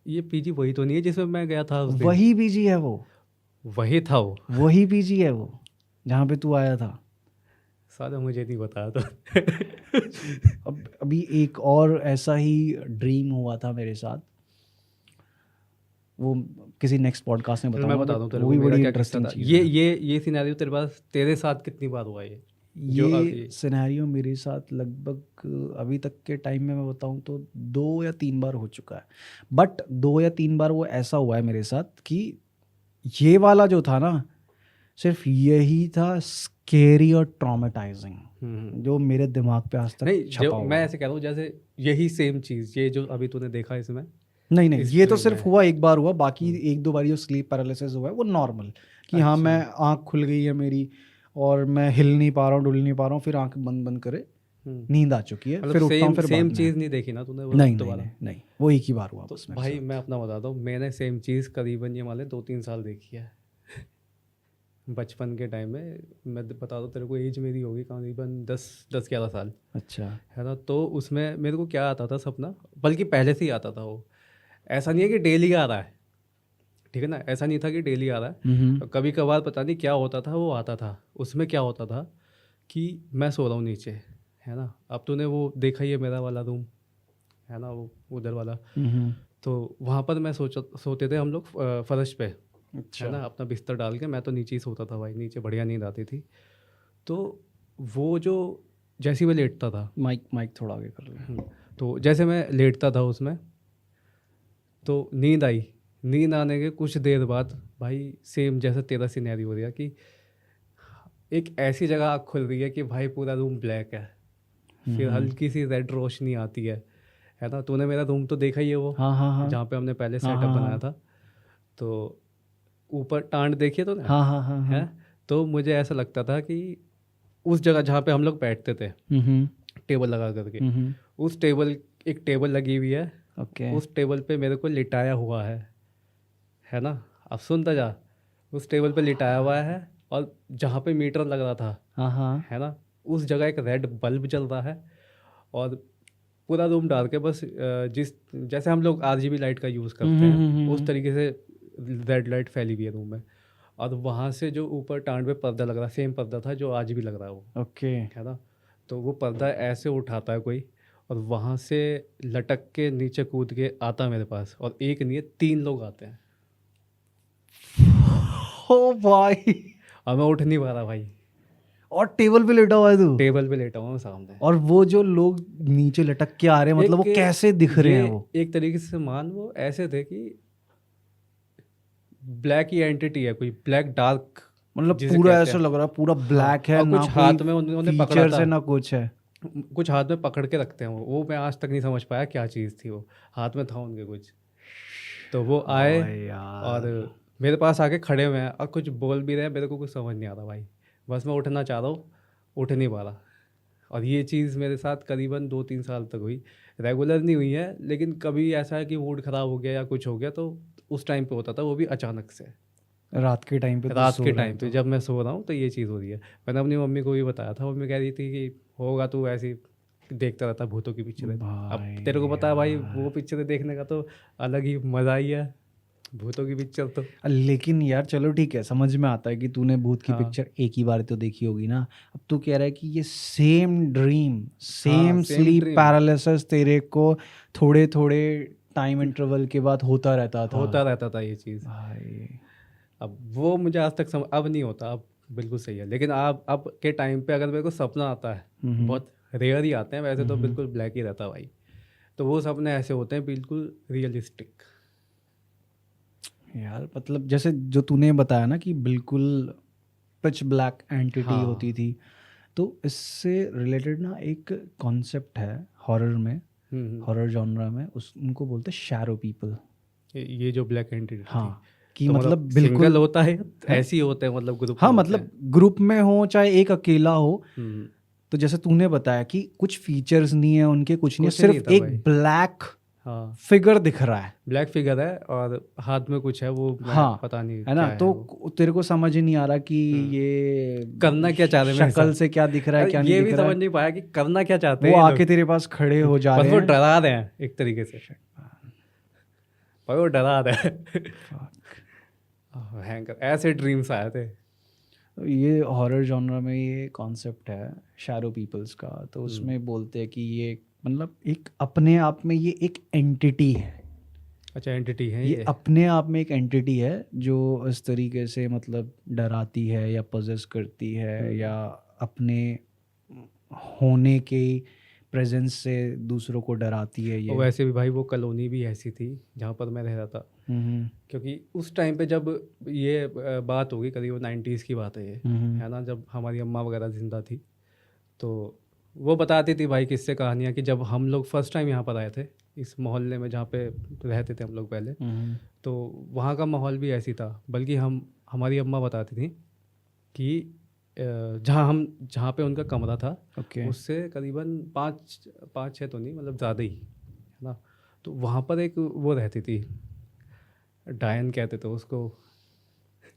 ये पीजी वही तो नहीं है जिसमें मैं गया था उस दिन? वही पीजी है वो, वही था वो? वही पीजी है वो जहाँ पे तू आया था। साला मुझे नहीं बताया तो। अब अभी एक और ऐसा ही ड्रीम हुआ था मेरे साथ, वो किसी नेक्स्ट पॉडकास्ट में चल मैं बताऊंगा, बता दूं बट तेरे वो को भी मेरा बड़ी क्या किस्सा इंटरेस्टिंग था। चीज़ ये है। ये सिनेरियो तेरे पास, तेरे साथ कितनी बार हुआ ये? जो ये सिनेरियो मेरे साथ लगभग अभी तक के टाइम में मैं बताऊं तो 2 या 3 बार हो चुका है। बट 2 या 3 बार वो ऐसा हुआ है मेरे साथ कि ये वाला जो था ना, सिर्फ यही था स्केरी और ट्रॉमेटाइजिंग जो मेरे दिमाग पे आज तक नहीं, छपा जो हुआ मैं है। ऐसे कह रहा हूँ जैसे यही सेम चीज़, ये जो अभी तूने देखा इसमें, नहीं नहीं, इस ये तो ड्रीम सिर्फ में। हुआ एक बार हुआ, बाकी 1-2 बार जो स्लीप पैरालिसिस हुआ है वो नॉर्मल, कि हाँ अच्छा। मैं आँख खुल गई है मेरी और मैं हिल नहीं पा रहा हूँ, डुल नहीं पा रहा हूँ, फिर आँख बंद बंद करे नींद आ चुकी है, फिर मतलब उठता हूँ, सेम फिर सेम बाद में। चीज़ नहीं देखी ना तूने वो नहीं नहीं दोबारा? नहीं नहीं, वो एक ही बार हुआ तो बस मेरे भाई साथ। मैं अपना बताता हूँ, मैंने सेम चीज़ करीबन ये मान 2-3 साल देखी है। बचपन के टाइम में, मैं बता दूँ तेरे को, एज मेरी होगी करीबन 10-11 साल, अच्छा। है ना। तो उसमें मेरे को क्या आता था सपना, बल्कि पहले से ही आता था वो। ऐसा नहीं है कि डेली आ रहा है, ठीक है ना, ऐसा नहीं था कि डेली आ रहा है। कभी कभार पता नहीं क्या होता था, वो आता था। उसमें क्या होता था कि मैं सो रहा हूँ नीचे, है ना। अब तूने वो देखा ही है मेरा वाला रूम, है ना, वो उधर वाला। तो वहाँ पर मैं सोते थे हम लोग फर्श पे, अच्छा। है ना, अपना बिस्तर डाल के। मैं तो नीचे ही सोता था भाई, नीचे बढ़िया नींद आती थी। तो वो जो जैसे ही मैं लेटता था, माइक माइक थोड़ा आगे कर ले। तो जैसे मैं लेटता था उसमें, तो नींद आई। नींद आने के कुछ देर बाद भाई सेम जैसा तेरा सिनेरियो हो रहा कि एक ऐसी जगह आँख खुल रही है कि भाई पूरा रूम ब्लैक है, फिर हल्की सी रेड रोशनी आती है ना। तूने मेरा रूम तो देखा ही है वो, हाँ हाँ हाँ जहाँ पे हमने पहले हाँ सेटअप हाँ बनाया था। तो ऊपर टांड देखी है तूने? हाँ हाँ हाँ हाँ। है। तो मुझे ऐसा लगता था कि उस जगह जहाँ पे हम लोग बैठते थे, टेबल लगा करके, उस टेबल, एक टेबल लगी हुई है, ओके। उस टेबल पे मेरे को लिटाया हुआ है ना। अब सुनता जा, उस टेबल पे लिटाया हुआ है, और जहाँ पे मीटर लग रहा था, हाँ हाँ। है ना, उस जगह एक रेड बल्ब जल रहा है। और पूरा रूम डाल के बस जिस जैसे हम लोग RGB लाइट का यूज़ करते हैं, उस तरीके से रेड लाइट फैली हुई है रूम में। और वहाँ से जो ऊपर टांड पे पर्दा लग रहा, सेम पर्दा था जो आज भी लग रहा है वो, ओके। है ना। तो वो पर्दा ऐसे उठाता है कोई, और वहाँ से लटक के नीचे कूद के आता है मेरे पास, और एक नहीं है 3 लोग आते हैं। ओ भाई, और मैं उठ नहीं पा रहा भाई, और टेबल पे लेटा हुआ है तू? टेबल पे लेटा हुआ हूँ सामने। और वो जो लोग नीचे लटक के आ रहे हैं, मतलब वो कैसे दिख रहे हैं? वो एक तरीके से मान, वो ऐसे थे कि ब्लैक ही एंटिटी है, कोई ब्लैक डार्क, मतलब जिसे पूरा कहते ऐसा हैं। लग रहा है, पूरा हाँ, ब्लैक है और ना, कुछ कोई हाथ में उन्होंने पकड़ा फीचर्स था, है ना कुछ है। कुछ हाथ में पकड़ के रखते हैं वो मैं आज तक नहीं समझ पाया क्या चीज़ थी वो, हाथ में था उनके कुछ। तो वो आए, ओए यार। और मेरे पास आके खड़े हुए हैं और कुछ बोल भी रहे हैं, मेरे को कुछ समझ नहीं आ रहा भाई, बस मैं उठना चाह रहा हूँ, उठ नहीं पा रहा। और ये चीज़ मेरे साथ करीबन 2-3 साल तक हुई, रेगुलर नहीं हुई है, लेकिन कभी ऐसा है कि मूड ख़राब हो गया या कुछ हो गया तो उस टाइम पे होता था, वो भी अचानक से। रात के टाइम पे तू रात सो के रहा टाइम पे था? जब मैं सो रहा हूँ तो ये चीज़ हो रही है। मैंने अपनी मम्मी को भी बताया था, मम्मी कह रही थी कि होगा तू ऐसे ही देखता रहता भूतों की पिक्चरें। अब भाई तेरे को पता है भाई, वो यार। पिक्चरें देखने का तो अलग ही मज़ा ही है, भूतों की पिक्चर तो। लेकिन यार चलो ठीक है, समझ में आता है कि तूने भूत की हाँ पिक्चर एक ही बार तो देखी होगी ना। अब तू कह रहा है कि ये सेम ड्रीम, हाँ, same same sleep dream paralysis तेरे को थोड़े थोड़े टाइम इंटरवल के बाद होता रहता था। होता रहता था ये चीज़। भाई अब वो मुझे आज तक अब नहीं होता, अब बिल्कुल सही है। लेकिन अब के टाइम पे अगर मेरे को सपना आता है, बहुत रेयर ही आते हैं वैसे, तो बिल्कुल ब्लैक ही रहता है भाई। तो वो सपने ऐसे होते हैं बिल्कुल रियलिस्टिक। यार मतलब जैसे जो तूने बताया ना कि बिल्कुल पिच ब्लैक एंटिटी हाँ। होती थी, तो इससे रिलेटेड ना एक कॉन्सेप्ट है हॉरर में, हम्म। हॉरर जॉनरा में, उस उनको बोलते हैं शैडो पीपल। ये जो ब्लैक एंटिटी थी, हाँ, कि तो मतलब मतलब बिल्कुल सिंगल होता है, है। ऐसे ही होते हैं, मतलब ग्रुप हाँ में होते मतलब हैं। ग्रुप में हो चाहे एक अकेला हो, हम्म। तो जैसे तूने बताया कि कुछ फीचर्स नहीं है उनके, कुछ नहीं है, कुछ नहीं सिर्फ था एक भाई। ब्लैक हाँ, फिगर दिख रहा है। ब्लैक फिगर है और हाथ में कुछ है, वो मैं हाँ पता नहीं है क्या ना, है तो वो। तेरे को समझ ही नहीं आ रहा कि हम्म। ये करना क्या चाह रहे हैं मेरे शक्ल साथ? से क्या दिख रहा है अरे क्या नहीं ये दिख भी रहा समझ है। नहीं पाया कि करना क्या चाहते वो हैं ये आके लोग। तेरे पास खड़े हो जा बस रहे वो हैं। डरा रहे हैं एक तरीके से, भाई वो डरा रहे हैं। Fuck. भयंकर ऐसे ड्रीम्स आए थे। तो ये हॉरर जॉनरा में ये कॉन्सेप्ट है शैडो पीपल्स का, तो हम्म। उसमें बोलते हैं कि ये मतलब एक अपने आप में ये एक एंटिटी है। अच्छा, एंटिटी है ये ये। अपने आप में एक एंटिटी है जो इस तरीके से मतलब डराती है या पोजेस करती है, या अपने होने के प्रेजेंस से दूसरों को डराती है और ये। वैसे भी भाई वो कॉलोनी भी ऐसी थी जहाँ पर मैं रह रहा था, हम्म क्योंकि उस टाइम पे जब ये बात होगी करीब 90s की बात है ये, हम्म है ना, जब हमारी अम्मा वगैरह जिंदा थी। तो वो बताती थी भाई किस्से कहानियाँ कि जब हम लोग फर्स्ट टाइम यहाँ पर आए थे इस मोहल्ले में जहाँ पे रहते थे हम लोग पहले, हम्म तो वहाँ का माहौल भी ऐसी था। बल्कि हमारी अम्मा बताती थी कि जहाँ पे उनका कमरा था, ओके। उससे करीबन 5-6 तो नहीं, मतलब ज़्यादा ही, है ना। तो वहाँ पर एक वो रहती थी, डायन कहते थे उसको।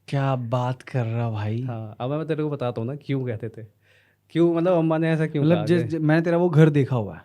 क्या बात कर रहा भाई। हाँ, अब मैं तेरे को बताता हूँ ना क्यों कहते थे, क्यों, मतलब अम्मा ने ऐसा क्यों मतलब कहा कि। मैंने तेरा वो घर देखा हुआ है,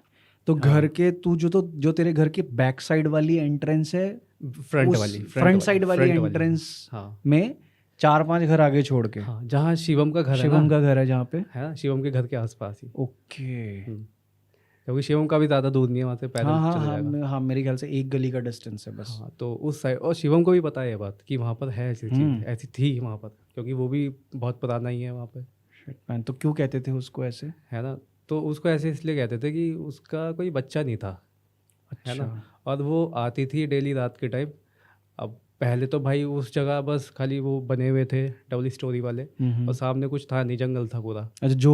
तो घर हाँ, के तू जो तेरे घर के बैक साइड वाली एंट्रेंस है, फ्रंट उस वाली, फ्रंट साइड वाली फ्रंट वाली। एंट्रेंस हाँ। में 4-5 घर आगे छोड़ के हाँ, जहाँ शिवम का घर है ना, शिवम का घर है जहाँ पे। है ना, शिवम के घर के आसपास ही। ओके। क्योंकि शिवम का भी ज़्यादा दूर नहीं है, वहाँ से पैदल हाँ हाँ चला हाँ जाएगा। हाँ, मेरे ख्याल से एक गली का डिस्टेंस है बस। हाँ, तो उस साइड, और शिवम को भी पता है ये बात कि वहाँ पर है ऐसी चीज़, ऐसी थी वहाँ पर, क्योंकि वो भी बहुत पुराना ही है वहाँ पे, Shit, man, तो क्यों कहते थे उसको ऐसे? है ना। तो उसको ऐसे इसलिए कहते थे कि उसका कोई बच्चा नहीं था, है अच्छा। ना। और वो आती थी डेली रात के टाइम। अब पहले तो भाई उस जगह बस खाली वो बने हुए थे डबल स्टोरी वाले, और सामने कुछ था नहीं, जंगल था पूरा। अच्छा, जो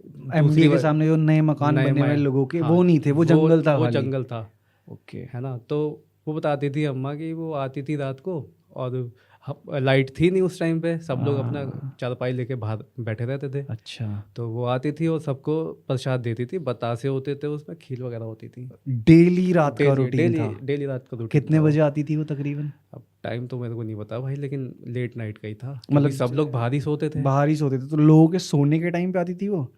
दूसरी एमडीए के सामने जो नए मकान नए बनने हुए माया, लोगों के, हाँ, वो नहीं थे, वो जंगल था वो खाली। जंगल था, ओके। है ना। तो वो बताती थी अम्मा कि वो आती थी रात को, और लाइट थी नहीं उस टाइम पे, सब लोग अपना चारपाई लेके बाहर बैठे रहते थे। अच्छा। तो वो आती थी और सबको प्रसाद देती थी, बतासे होते थे उसमें, खीर वगैरह होती थी। डेली रात का रूटीन था? डेली रात का रूटीन कितने था वो। बजे आती थी वो तकरीबन? अब टाइम तो मेरे को नहीं पता भाई, लेकिन लेट नाइट का ही था, मतलब क्योंकि सब लोग बाहर ही सोते थे। बाहर ही सोते थे, तो लोगों के सोने के टाइम पे आती थी वो?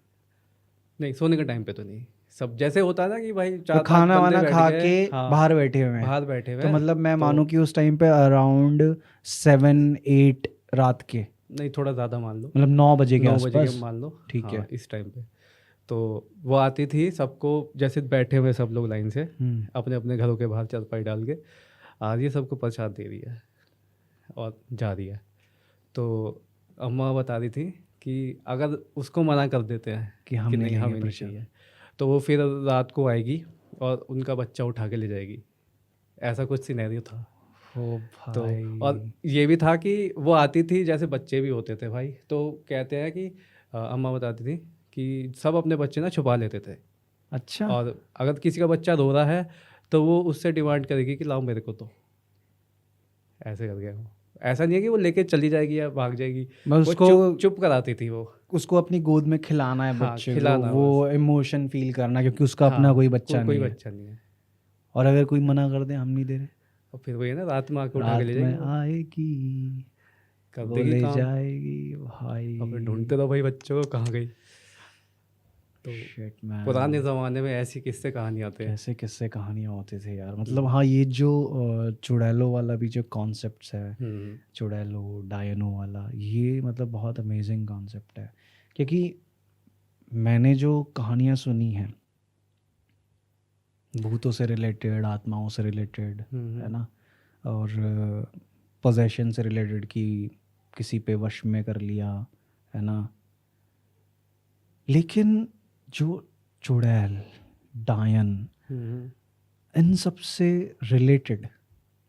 नहीं, सोने के टाइम पे तो नहीं, सब जैसे होता है ना कि भाई तो 4-5 खाना बंदे वाना बैठ खा गए। के हाँ, बाहर बैठे हुए हैं? बाहर बैठे हुए तो हैं, मतलब मैं तो मानूं कि उस टाइम पे अराउंड 7-8 रात के, नहीं, थोड़ा ज़्यादा मान लो, मतलब 9 बजे के 9 बजे के आसपास। मान लो। ठीक हाँ, है। इस टाइम पे तो वो आती थी, सबको जैसे बैठे हुए सब लोग लाइन से अपने अपने घरों के बाहर चारपाई डाल के, आज ये सबको प्रसाद दे रही है और जा रही है। तो अम्मा बता रही थी कि अगर उसको मना कर देते हैं कि हम कि नहीं नहीं, लेंगे हमें नहीं प्रसाद। चाहिए, तो वो फिर रात को आएगी और उनका बच्चा उठा के ले जाएगी। ऐसा कुछ सिनेरियो था। ओ तो भाई। और ये भी था कि वो आती थी, जैसे बच्चे भी होते थे भाई, तो कहते हैं कि अम्मा बताती थी कि सब अपने बच्चे ना छुपा लेते थे, अच्छा। और अगर किसी का बच्चा रो रहा है तो वो उससे डिमांड करेगी कि लाओ मेरे को, तो ऐसे कर गया वो। ऐसा नहीं है कि वो लेके चली जाएगी या भाग जाएगी, बस वो उसको चुप चुप कराती थी वो। उसको अपनी गोद में खिलाना है हाँ, बच्चे को, खिलाना वो इमोशन फील करना, क्योंकि उसका अपना हाँ, कोई बच्चा कोई नहीं है। बच्चा नहीं है। और अगर कोई मना कर दे, हम नहीं दे रहे, और फिर वही है ना, रात में आके उठा के रात ले में जाएगी वो, आएगी कर वो देगी ले काम। जाएगी और फिर भाई। ढूंढते रहो भाई बच्चों को कहाँ गई। तो शिट मैन, पुराने ज़माने में ऐसी किस्से कहानियाँ थे। कैसे किस्से कहानियाँ होते थे यार। मतलब हाँ, ये जो चुड़ैलो वाला भी जो कॉन्सेप्ट है, हम्म, चुड़ैलो डायनो वाला, ये मतलब बहुत अमेजिंग कॉन्सेप्ट है। क्योंकि मैंने जो कहानियाँ सुनी हैं भूतों से रिलेटेड, आत्माओं से रिलेटेड, है ना, और पोजेशन से रिलेटेड, कि किसी पे वश में कर लिया, है ना, लेकिन जो चुड़ैल, डायन, हम्म। इन सब से रिलेटेड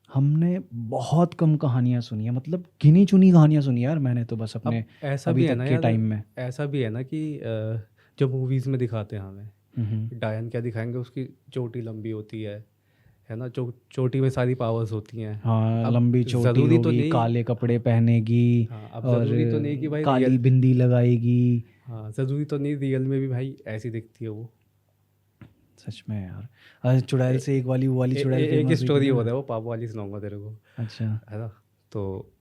हमने बहुत कम कहानियाँ सुनी है। मतलब गिनी चुनी कहानियाँ सुनी है यार मैंने तो, बस अपने अब ऐसा अभी भी है तक ना के यार, टाइम में। ऐसा भी है ना कि जो मूवीज़ में दिखाते हैं हमें, हम्म। डायन क्या दिखाएंगे, उसकी चोटी लंबी होती है ना, चोटी में सारी पावर्स होती हैं। हाँ, अब लंबी चोटी ज़रूरी तो होगी, नहीं, काले कपड़े हाँ पहनेगी, हाँ, अब और ज़रूरी तो नहीं कि भाई काली रियल, बिंदी लगाएगी। हाँ ज़रूरी तो नहीं रियल में भी भाई ऐसी दिखती है वो। सच में यार। चुड़ैल ए, से एक वाली, वो वाली ए, चुड़ैल ए, एक फेमस हुई थी स्टोरी ना। हो रहा है, वो पापा वाली सुनाऊंगा तेरे को, अच्छा। है ना। तो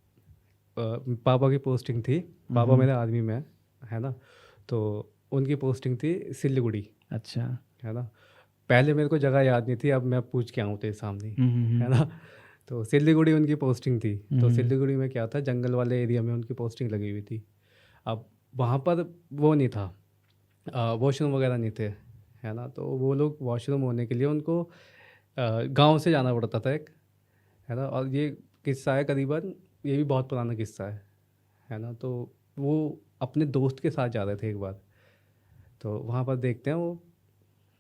पापा की पोस्टिंग थी, पापा हम्म। मेरे आर्मी में है ना। तो उनकी पोस्टिंग थी सिलीगुड़ी, अच्छा। है ना। पहले मेरे को जगह याद नहीं थी, अब मैं पूछ के आऊँ तेरे सामने, है हम्म। ना। तो सिलीगुड़ी उनकी पोस्टिंग थी। तो हम्म। सिलीगुड़ी में क्या था, जंगल वाले एरिया में उनकी पोस्टिंग लगी हुई थी। अब वहाँ पर वो नहीं था, वॉशरूम वगैरह नहीं थे, है ना। तो वो लोग वॉशरूम होने के लिए उनको गांव से जाना पड़ता था एक, है ना। और ये किस्सा है करीबन, ये भी बहुत पुराना किस्सा है ना। तो वो अपने दोस्त के साथ जा रहे थे एक बार। तो वहाँ पर देखते हैं वो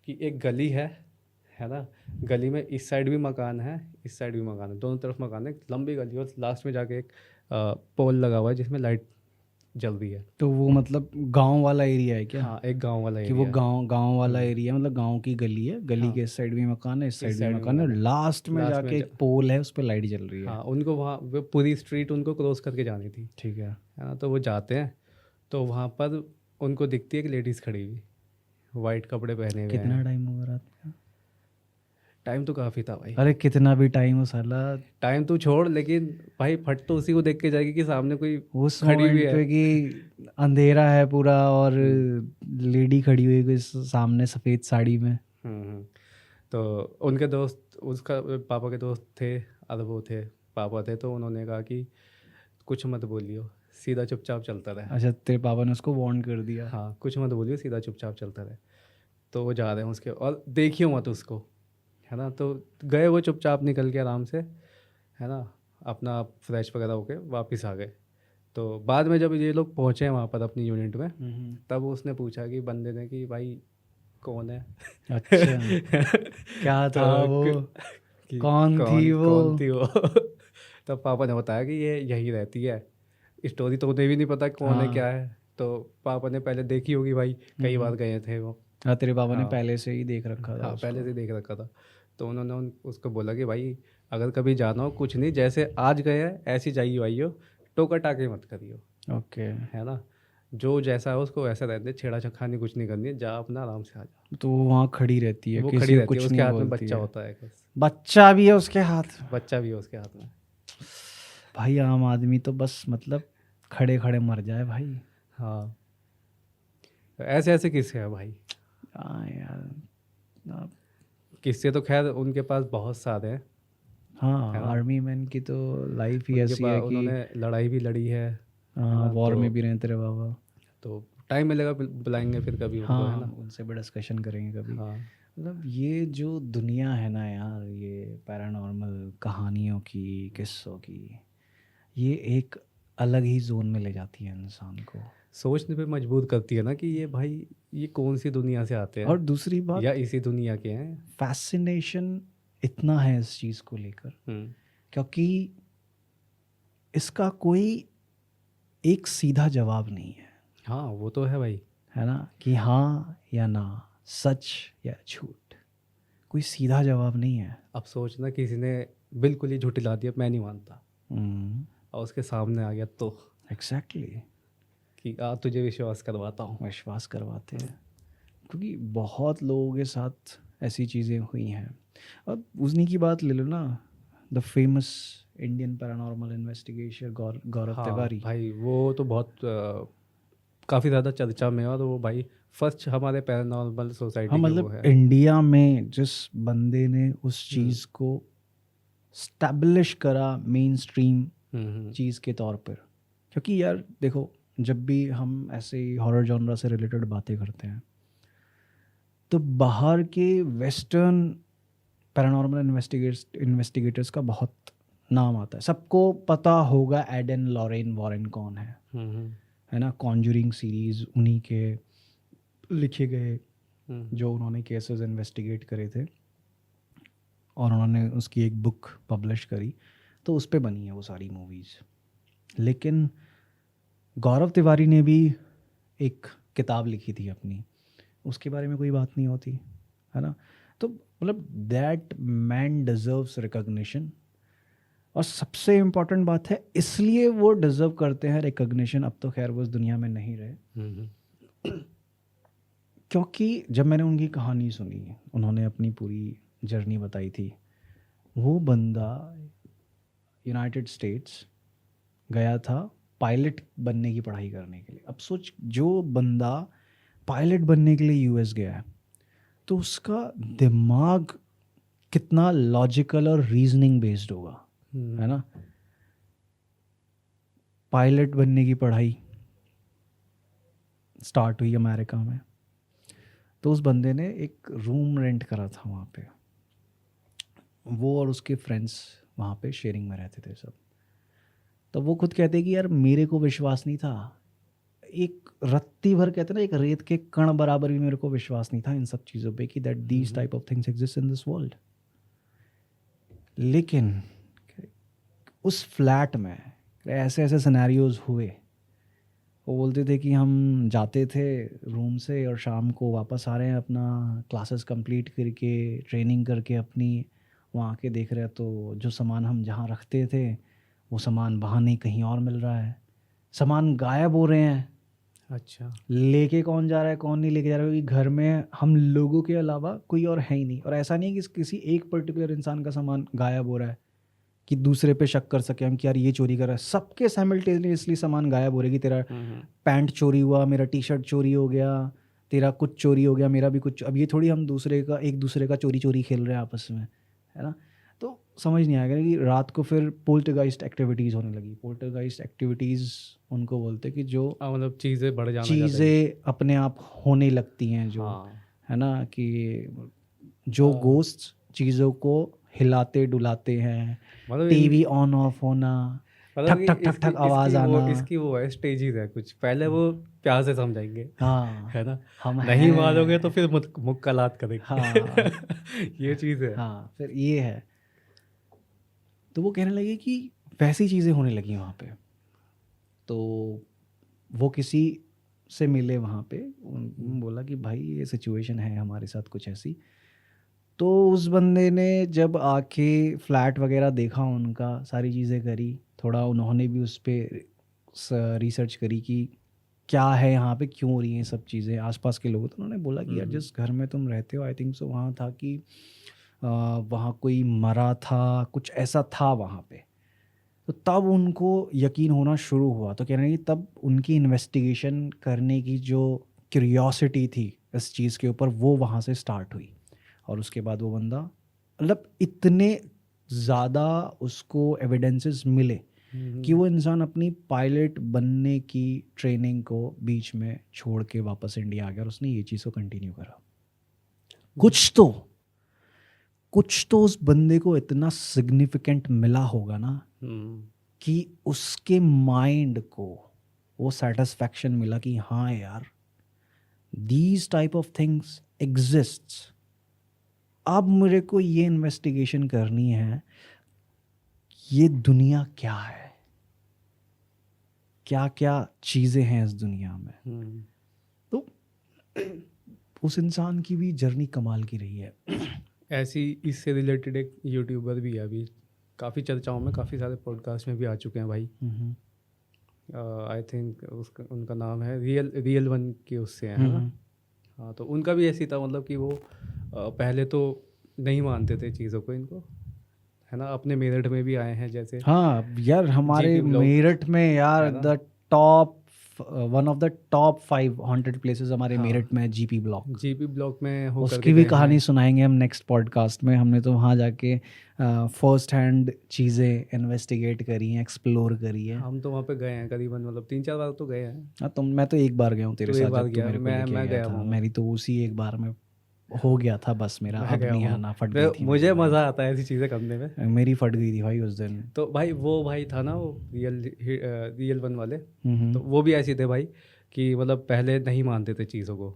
कि एक गली है ना। गली में इस साइड भी मकान है, इस साइड भी मकान है, दोनों तरफ मकान है, लंबी गली, और लास्ट में जाके एक पोल लगा हुआ है जिसमें लाइट जल रही है। तो वो मतलब गांव वाला एरिया है क्या? हाँ, एक गांव वाला कि वो एरिया है। गांव गांव वाला हम्म, एरिया, मतलब गांव की गली है, गली हाँ, के इस साइड भी मकान है, इस साइड इस भी साइड भी मकान है, और मकान है, लास्ट में लास्ट में जाके एक पोल है, उस पर लाइट जल रही है। हाँ, उनको वहाँ वो पूरी स्ट्रीट उनको क्रॉस करके जानी थी, ठीक है। है ना। तो वो जाते हैं, तो वहाँ पर उनको दिखती है एक लेडीज़ खड़ी हुई, वाइट कपड़े पहने हुए कितना हैं। टाइम हुआ रात का? टाइम तो काफ़ी था भाई। अरे कितना भी टाइम हो साला, टाइम तू छोड़, लेकिन भाई फट तो उसी को देख के जाएगी कि सामने कोई उस खड़ी हुई मोमेंट है। पे कि अंधेरा है पूरा, और हम्म, लेडी खड़ी हुई है सामने सफ़ेद साड़ी में। हम्म। तो उनके दोस्त, उसका पापा के दोस्त थे, और वो थे, पापा थे, तो उन्होंने कहा कि कुछ मत बोलियो, सीधा चुपचाप चलता रहे। अच्छा, तेरे पापा ने उसको वार्न कर दिया। हाँ, कुछ मत बोलियो, सीधा चुपचाप चलता रहे। तो वो जा रहे हैं उसके, और देखियो मत उसको, है ना। तो गए वो चुपचाप निकल के आराम से, है ना, अपना फ्रेश वगैरह होके वापस आ गए। तो बाद में जब ये लोग पहुँचे वहाँ पर अपनी यूनिट में, तब उसने पूछा कि बंदे ने कि भाई कौन है। अच्छा, क्या था तो वो? कि कौन थी कौन वो? कौन थी वो। तब पापा ने बताया कि ये यहीं रहती है। स्टोरी तो उन्हें भी नहीं पता कौन है क्या हाँ। है। तो पापा ने पहले देखी होगी भाई, कई बार गए थे वो। हाँ, तेरे पापा ने हाँ, पहले से ही देख रखा था हाँ, पहले उसको। से देख रखा था। तो उन्होंने उसको बोला कि भाई अगर कभी जाना हो, कुछ नहीं, जैसे आज गए हैं ऐसे जाइयो आइयो, टोका टाके मत करियो, ओके। है ना। जो जैसा है उसको वैसा रहने दे, छेड़ा छखानी कुछ नहीं करनी है, जा अपना आराम से आ जा। तो वो वहाँ खड़ी रहती है, वो किसी खड़ी को रहती है, कुछ उसके नहीं हाथ में बोलती बच्चा है? होता है बस, बच्चा भी है उसके हाथ में? बच्चा भी है उसके हाथ में। भाई आम आदमी तो बस मतलब खड़े खड़े मर जाए भाई। हाँ, तो ऐसे ऐसे किस्से हैं भाई। हाँ यार। अब- किस्से तो खैर उनके पास बहुत सारे हैं, है हाँ, ना। आर्मी मैन की तो लाइफ ही उनके ऐसी है पास कि उन्होंने लड़ाई भी लड़ी है हाँ, ना। वॉर तो में भी रहे तेरे बाबा। तो टाइम मिलेगा बुलाएंगे फिर कभी उनको, है हाँ, ना। उनसे भी डिस्कशन करेंगे कभी। हाँ, मतलब ये जो दुनिया है ना यार, ये पैरानॉर्मल कहानियों की, किस्सों की, ये एक अलग ही जोन में ले जाती है इंसान को। सोचने पे मजबूर करती है ना कि ये भाई ये कौन सी दुनिया से आते और हैं, दूसरी बात, या इसी दुनिया के हैं। फैसिनेशन इतना है इस चीज़ को लेकर, हम्म, क्योंकि इसका कोई एक सीधा जवाब नहीं है। हाँ, वो तो है भाई। है ना, कि हाँ या ना, सच या झूठ, कोई सीधा जवाब नहीं है। अब सोचना किसी ने बिल्कुल ही झुठला दिया, मैं नहीं मानता, हम्म। और उसके सामने आ गया तो एग्जैक्टली कि तुझे विश्वास करवाता हूँ। विश्वास करवाते हैं, क्योंकि बहुत लोगों के साथ ऐसी चीज़ें हुई हैं। अब उन्हीं की बात ले लो ना, the famous Indian paranormal investigator Gaurav हाँ तिवारी। भाई, वो तो बहुत काफ़ी ज़्यादा चर्चा में है, और वो भाई फर्स्ट हमारे पैरानॉर्मल हाँ, सोसाइटी के वो मतलब है। इंडिया में जिस बंदे ने उस हम्म, चीज़ को स्टैब्लिश करा मेन स्ट्रीम हम्म, चीज़ के तौर पर। क्योंकि यार देखो, जब भी हम ऐसे हॉरर जॉनरा से रिलेटेड बातें करते हैं तो बाहर के वेस्टर्न पैरानॉर्मल इन्वेस्टिगेटर्स का बहुत नाम आता है। सबको पता होगा एडन लॉरेन वॉरेन कौन हम्म, है ना। कॉन्जरिंग सीरीज उन्हीं के लिखे गए हम्म, जो उन्होंने केसेस इन्वेस्टिगेट करे थे, और उन्होंने उसकी एक बुक पब्लिश करी, तो उस पे बनी है वो सारी मूवीज़। लेकिन गौरव तिवारी ने भी एक किताब लिखी थी अपनी, उसके बारे में कोई बात नहीं होती, है ना। तो मतलब दैट मैन डिजर्व्स रिकॉग्निशन। और सबसे इम्पोर्टेंट बात है, इसलिए वो डिजर्व करते हैं रिकॉग्निशन, अब तो खैर वो इस दुनिया में नहीं रहे, हम्म, क्योंकि जब मैंने उनकी कहानी सुनी, उन्होंने अपनी पूरी जर्नी बताई थी। वो बंदा यूनाइटेड स्टेट्स गया था पायलट बनने की पढ़ाई करने के लिए। अब सोच, जो बंदा पायलट बनने के लिए यूएस गया है, तो उसका दिमाग कितना लॉजिकल और रीजनिंग बेस्ड होगा, है ना। पायलट बनने की पढ़ाई स्टार्ट हुई अमेरिका में, तो उस बंदे ने एक रूम रेंट करा था वहाँ पे। वो और उसके फ्रेंड्स वहाँ पे शेयरिंग में रहते थे सब। तो वो खुद कहते कि यार मेरे को विश्वास नहीं था, एक रत्ती भर कहते ना, एक रेत के कण बराबर भी मेरे को विश्वास नहीं था इन सब चीज़ों पे कि that these type of things exist in this world. लेकिन उस फ्लैट में ऐसे ऐसे सिनेरियोज हुए। वो बोलते थे कि हम जाते थे रूम से और शाम को वापस आ रहे हैं अपना क्लासेस कंप्लीट करके, ट्रेनिंग करके अपनी, वहाँ के देख रहे हैं तो जो सामान हम जहाँ रखते थे वो सामान वहाँ नहीं, कहीं और मिल रहा है। सामान गायब हो रहे हैं, अच्छा। लेके कौन जा रहा है कौन नहीं लेके जा रहा है, क्योंकि घर में हम लोगों के अलावा कोई और है ही नहीं। और ऐसा नहीं है कि किसी एक पर्टिकुलर इंसान का सामान गायब हो रहा है कि दूसरे पे शक कर सके हम कि यार ये चोरी कर रहा है। सबके साइमल्टेनियसली सामान गायब हो रहा है कि तेरा पैंट चोरी हुआ, मेरा टी शर्ट चोरी हो गया, तेरा कुछ चोरी हो गया, मेरा भी कुछ। अब ये थोड़ी हम एक दूसरे का चोरी चोरी खेल रहे हैं आपस में, है ना। तो समझ नहीं आएगा कि रात को फिर पोल्टरगाइस्ट एक्टिविटीज़ होने लगी। पोल्टरगाइस्ट एक्टिविटीज़ उनको बोलते कि जो मतलब चीज़ें बढ़ जाना ज़्यादा ही। चीज़ें अपने आप होने लगती हैं, जो हाँ, है ना, कि जो गोस्ट चीज़ों को हिलाते डुलाते हैं, मतलब टीवी ऑन ऑफ होना, मतलब ठक कि ठक ठक इसकी ठक आवाज़ आना। इसकी वो है स्टेजेस है कुछ, पहले वो प्यार से समझाएंगे, हाँ, है ना। हम नहीं मानोगे तो हैं। फिर मुक्कालात करेंगे। हाँ ये चीज़ है। हाँ, फिर ये है। तो वो कहने लगे कि वैसी चीज़ें होने लगी वहाँ पे। तो वो किसी से मिले वहाँ पे, बोला कि भाई ये सिचुएशन है हमारे साथ कुछ ऐसी। तो उस बंदे ने जब आके फ्लैट वगैरह देखा उनका, सारी चीज़ें करी, थोड़ा उन्होंने भी उस पर रिसर्च करी कि क्या है यहाँ पे, क्यों हो रही हैं सब चीज़ें आसपास के लोगों। तो उन्होंने बोला कि यार जिस घर में तुम रहते हो, आई थिंक सो वहाँ था कि वहाँ कोई मरा था, कुछ ऐसा था वहाँ पे। तो तब उनको यकीन होना शुरू हुआ। तो कह रहे हैं कि तब उनकी इन्वेस्टिगेशन करने की जो क्यूरियोसिटी थी इस चीज़ के ऊपर, वो वहाँ से स्टार्ट हुई। और उसके बाद वो बंदा, मतलब इतने ज़्यादा उसको एविडेंसेस मिले कि वो इंसान अपनी पायलट बनने की ट्रेनिंग को बीच में छोड़ के वापस इंडिया आ गया, और उसने ये चीज़ को कंटिन्यू करा। कुछ तो उस बंदे को इतना सिग्निफिकेंट मिला होगा ना, कि उसके माइंड को वो सेटिस्फैक्शन मिला कि हाँ यार, these type of things exists. अब मेरे को ये इन्वेस्टिगेशन करनी है, ये दुनिया क्या है, क्या क्या चीज़ें हैं इस दुनिया में। तो उस इंसान की भी जर्नी कमाल की रही है। ऐसी इससे रिलेटेड एक यूट्यूबर भी है अभी, काफ़ी चर्चाओं में, काफ़ी सारे पॉडकास्ट में भी आ चुके हैं भाई। आई थिंक उसका उनका नाम है रियल वन के उससे है ना। हाँ, तो उनका भी ऐसी था, मतलब कि वो पहले तो नहीं मानते थे चीज़ों को, इनको है ना। अपने मेरठ में भी आए हैं जैसे हाँ यार, हमारे जीपी ब्लॉग मेरठ में यार है ना। The top one of the top 5 haunted places हमारे हाँ, मेरठ में है जीपी ब्लॉक। जीपी ब्लॉक में हो उसकी करके भी गए कहानी हैं। सुनाएंगे हम नेक्स्ट पॉडकास्ट में। हमने तो वहाँ जाके फर्स्ट हैंड चीज़ें इन्वेस्टिगेट करी हैं, एक्सप्लोर करी है। हम तो वहाँ पे गए हैं करीबन, मतलब 3-4 बार तो गए हैं। हाँ, तो मैं तो एक बार गया हूँ तेरे तो एक साथ, बार जब तू गया, मेरे को मैं लेके मैं गया गया था। हूँ, मेरी तो उसी एक बार में हो गया था बस मेरा, मैं अब गया नहीं हूँ। आना, फट गई थी मेरी मुझे भाई। मज़ा आता है ऐसी चीज़ें करने में। मेरी फट गई थी भाई उस दिन। तो भाई वो भाई था ना, वो रियल वन वाले, हम्म। तो वो भी ऐसे थे भाई कि मतलब पहले नहीं मानते थे चीज़ों को।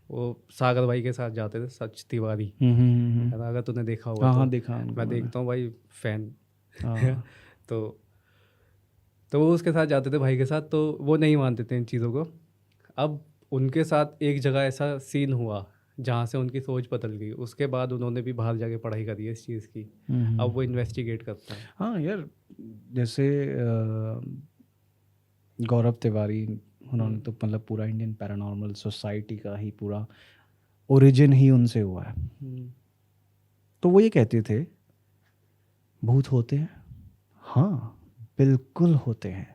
वो सागर भाई के साथ जाते थे, सच तिवारी है ना, अगर तूने देखा होगा हाँ तो। हाँ, देखा उनको मैं मैंने। देखता हूँ भाई, फैन हाँ। तो वो उसके साथ जाते थे भाई के साथ, तो वो नहीं मानते थे इन चीज़ों को। अब उनके साथ एक जगह ऐसा सीन हुआ जहाँ से उनकी सोच बदल गई। उसके बाद उन्होंने भी बाहर जाके पढ़ाई करी है इस चीज़ की। अब वो इन्वेस्टिगेट करता है। हाँ यार, जैसे गौरव तिवारी, उन्होंने तो मतलब पूरा इंडियन पैरानॉर्मल सोसाइटी का ही पूरा ओरिजिन ही उनसे हुआ है। तो वो ये कहते थे भूत होते हैं, हाँ बिल्कुल होते हैं,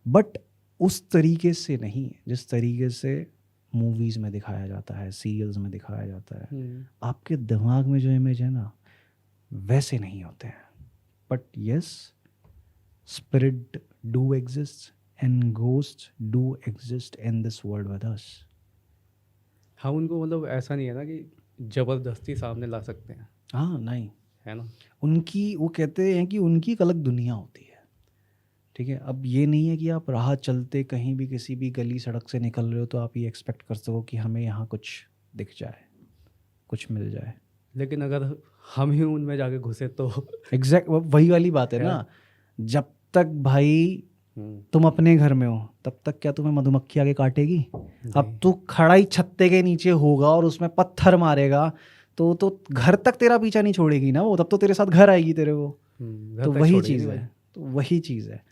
बट उस तरीके से नहीं जिस तरीके से मूवीज़ में दिखाया जाता है, सीरियल्स में दिखाया जाता है। आपके दिमाग में जो इमेज है ना, वैसे नहीं होते हैं। But yes, spirit do exist and ghost do exist in this world with us. हाँ, उनको मतलब ऐसा नहीं है ना कि ज़बरदस्ती सामने ला सकते हैं, हाँ नहीं, है ना। उनकी, वो कहते हैं कि उनकी एक अलग दुनिया होती है। ठीक है, अब ये नहीं है कि आप राह चलते कहीं भी किसी भी गली सड़क से निकल रहे हो तो आप ये एक्सपेक्ट कर सको कि हमें यहाँ कुछ दिख जाए, कुछ मिल जाए। लेकिन अगर हम ही उनमें जाके घुसे तो एग्जैक्ट वही वाली बात है ना। जब तक भाई तुम अपने घर में हो तब तक क्या तुम्हें मधुमक्खी आगे काटेगी? अब तू खड़ा ही छत्ते के नीचे होगा और उसमें पत्थर मारेगा तो घर तक तेरा पीछा नहीं छोड़ेगी ना वो, तब तो तेरे साथ घर आएगी तेरे वो। तो वही चीज़ है, तो वही चीज़ है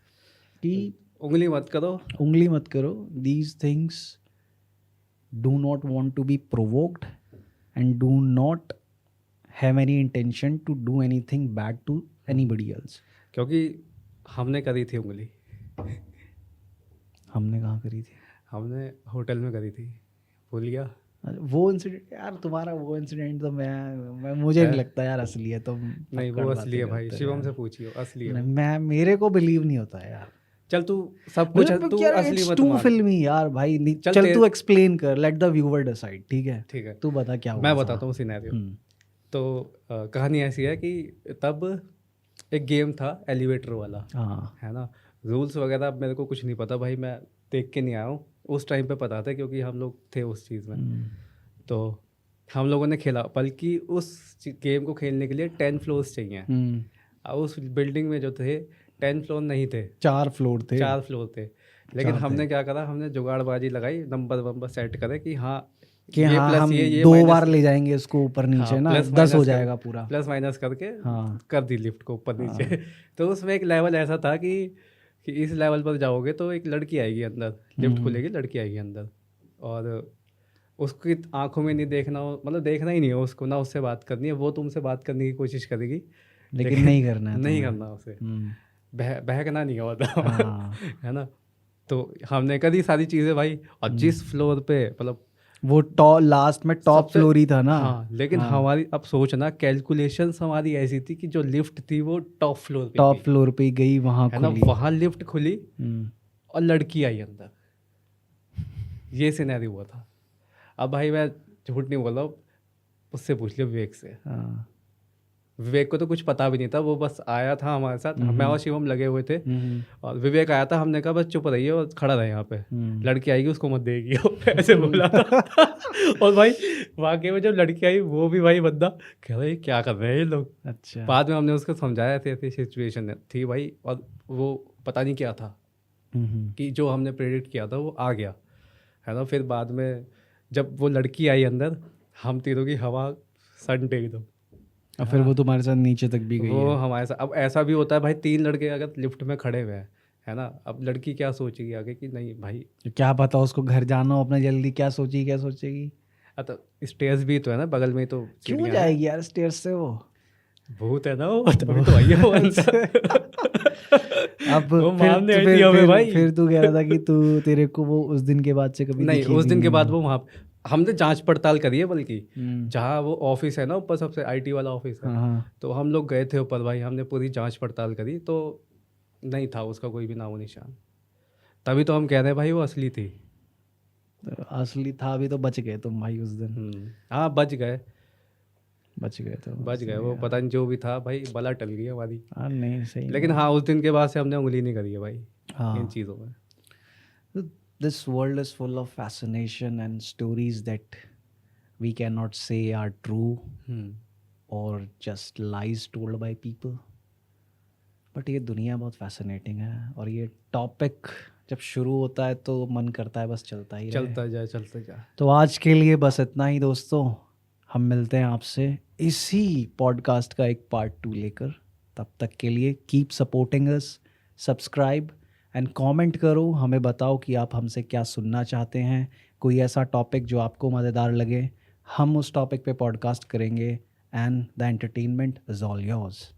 कि उंगली मत करो, उंगली मत करो। These things do not want to be provoked and do not have any intention to do anything bad to anybody else. क्योंकि हमने करी थी उंगली। हमने कहाँ करी थी? हमने होटल में करी थी, भूल गया? वो इंसिडेंट यार, तुम्हारा वो इंसिडेंट तो मैं मुझे नहीं लगता यार असली है। तुम नहीं, वो असली है भाई, शिवम से पूछिए, असली है। मैं, मेरे को बिलीव नहीं होता है यार। चल तू सब कुछ, तू असली मत टू मान। फिल्मी यार भाई। चल तू एक्सप्लेन कर, लेट द व्यूअर डिसाइड। ठीक है, ठीक है, तू बता क्या हुआ। मैं बताता हूँ सिनेरियो। तो कहानी ऐसी है कि तब एक गेम था एलिवेटर वाला, है ना। रूल्स वगैरह अब मेरे को कुछ नहीं पता भाई, मैं देख के नहीं आया हूँ। उस टाइम पे पता था क्योंकि हम लोग थे उस चीज़ में। तो हम लोगों ने खेला, बल्कि उस गेम को खेलने के लिए 10 फ्लोर्स चाहिए। अब उस बिल्डिंग में जो थे 10 फ्लोर नहीं थे, 4 फ्लोर थे। 4 फ्लोर थे। लेकिन हमने क्या करा, हमने जुगाड़बाजी लगाई, नंबर सेट करे कि हाँ ये हाँ, प्लस हम ये 2 बार ले जाएंगे इसको ऊपर नीचे, हाँ, ना प्लस 10 हो माइनस जाएगा पूरा। प्लस माइनस करके हाँ। कर दी लिफ्ट को ऊपर नीचे। तो उसमें एक लेवल ऐसा था कि इस लेवल पर जाओगे तो एक लड़की आएगी अंदर, लिफ्ट खुलेगी, लड़की आएगी अंदर, और उसकी आंखों में नहीं देखना हो, मतलब देखना ही नहीं है उसको, ना उससे बात करनी है, वो तुमसे बात करने की कोशिश करेगी लेकिन नहीं करना है, नहीं करना उसे, बहकना नहीं होता है ना। तो हमने करी सारी चीज़ें भाई, और जिस फ्लोर पे मतलब वो लास्ट में टॉप फ्लोर ही था ना। हाँ, लेकिन हमारी अब सोचना कैलकुलेशंस हमारी ऐसी थी कि जो लिफ्ट थी वो टॉप फ्लोर पे गई, वहाँ है ना, खुली, वहाँ लिफ्ट खुली और लड़की आई अंदर। ये सिनेरियो हुआ था। अब भाई मैं झूठ नहीं बोल रहा हूँ, उससे पूछ लिया विवेक से। विवेक को तो कुछ पता भी नहीं था, वो बस आया था हमारे साथ, मैं और शिवम लगे हुए थे, और विवेक आया था। हमने कहा बस चुप रहिए और खड़ा रहे यहाँ पे, लड़की आएगी उसको मत देगी, ऐसे बोला था। और भाई वाकई में जब लड़की आई, वो भी भाई बंदा कह रहा है क्या कर रहे हैं ये लोग। अच्छा। बाद में हमने उसको समझाया थे, ऐसी सिचुएशन थी भाई, और वो पता नहीं क्या था कि जो हमने प्रेडिक्ट किया था वो आ गया, है ना। फिर बाद में जब वो लड़की आई अंदर, हम तीनों की हवा सन टेक दो, और फिर वो तुम्हारे साथ नीचे तक भी गई वो है। हमारे साथ, अब ऐसा भी होता है भाई, 3 लड़के अगर लिफ्ट में खड़े हुए हैं, है ना, अब लड़की क्या सोचेगी आगे कि नहीं भाई, तो क्या पता उसको घर जाना हो अपना जल्दी, क्या सोचेगी क्या सोचेगी। तो स्टेयर्स भी तो है ना बगल में ही, तो क्यों सीढ़ियाँ हैं। जाएगी यार स्टेयर्स से वो। भूत है ना वो, तभी तो आई है वो अंदर। अब वो फिर मारने तो आई थी हमें भाई। फिर तू कह रहा था कि तू तेरे को वो उस दिन के बाद से कभी नहीं, दिखी उस भी दिन के नहीं बाद वो। वो वहाँ हमने जांच पड़ताल करी है, बल्कि हम्म, जहाँ वो ऑफिस है ना ऊपर, सबसे आईटी वाला ऑफिस है, हाँ हाँ। तो हम लोग गए थे ऊपर भाई, हमने पूरी जांच पड़ताल करी, तो नहीं था उसका कोई भी नामो निशान। तभी तो हम कह रहे हैं भाई वो असली थी। तो असली था भी तो बच गए तुम भाई उस दिन। हाँ, बच गए। बच गए तो बच उस गए, दिन वो यार। पता नहीं जो भी था भाई, बला टल गई हमारी। हाँ नहीं सही लेकिन में। हाँ, उस दिन के बाद से हमने उंगली नहीं करी है भाई इन हाँ। चीज़ों में। This world is full of fascination and stories that we cannot say are true hmm or just lies told by people. But ये दुनिया बहुत फैसिनेटिंग है, और ये टॉपिक जब शुरू होता है तो मन करता है बस चलता ही रहे। चलता जा, चलता जा। तो आज के लिए बस इतना ही दोस्तों। हम मिलते हैं आपसे इसी पॉडकास्ट का एक पार्ट 2 लेकर। तब तक के लिए keep supporting us, subscribe and comment करो, हमें बताओ कि आप हमसे क्या सुनना चाहते हैं। कोई ऐसा टॉपिक जो आपको मज़ेदार लगे, हम उस टॉपिक पे पॉडकास्ट करेंगे, and the entertainment is all yours.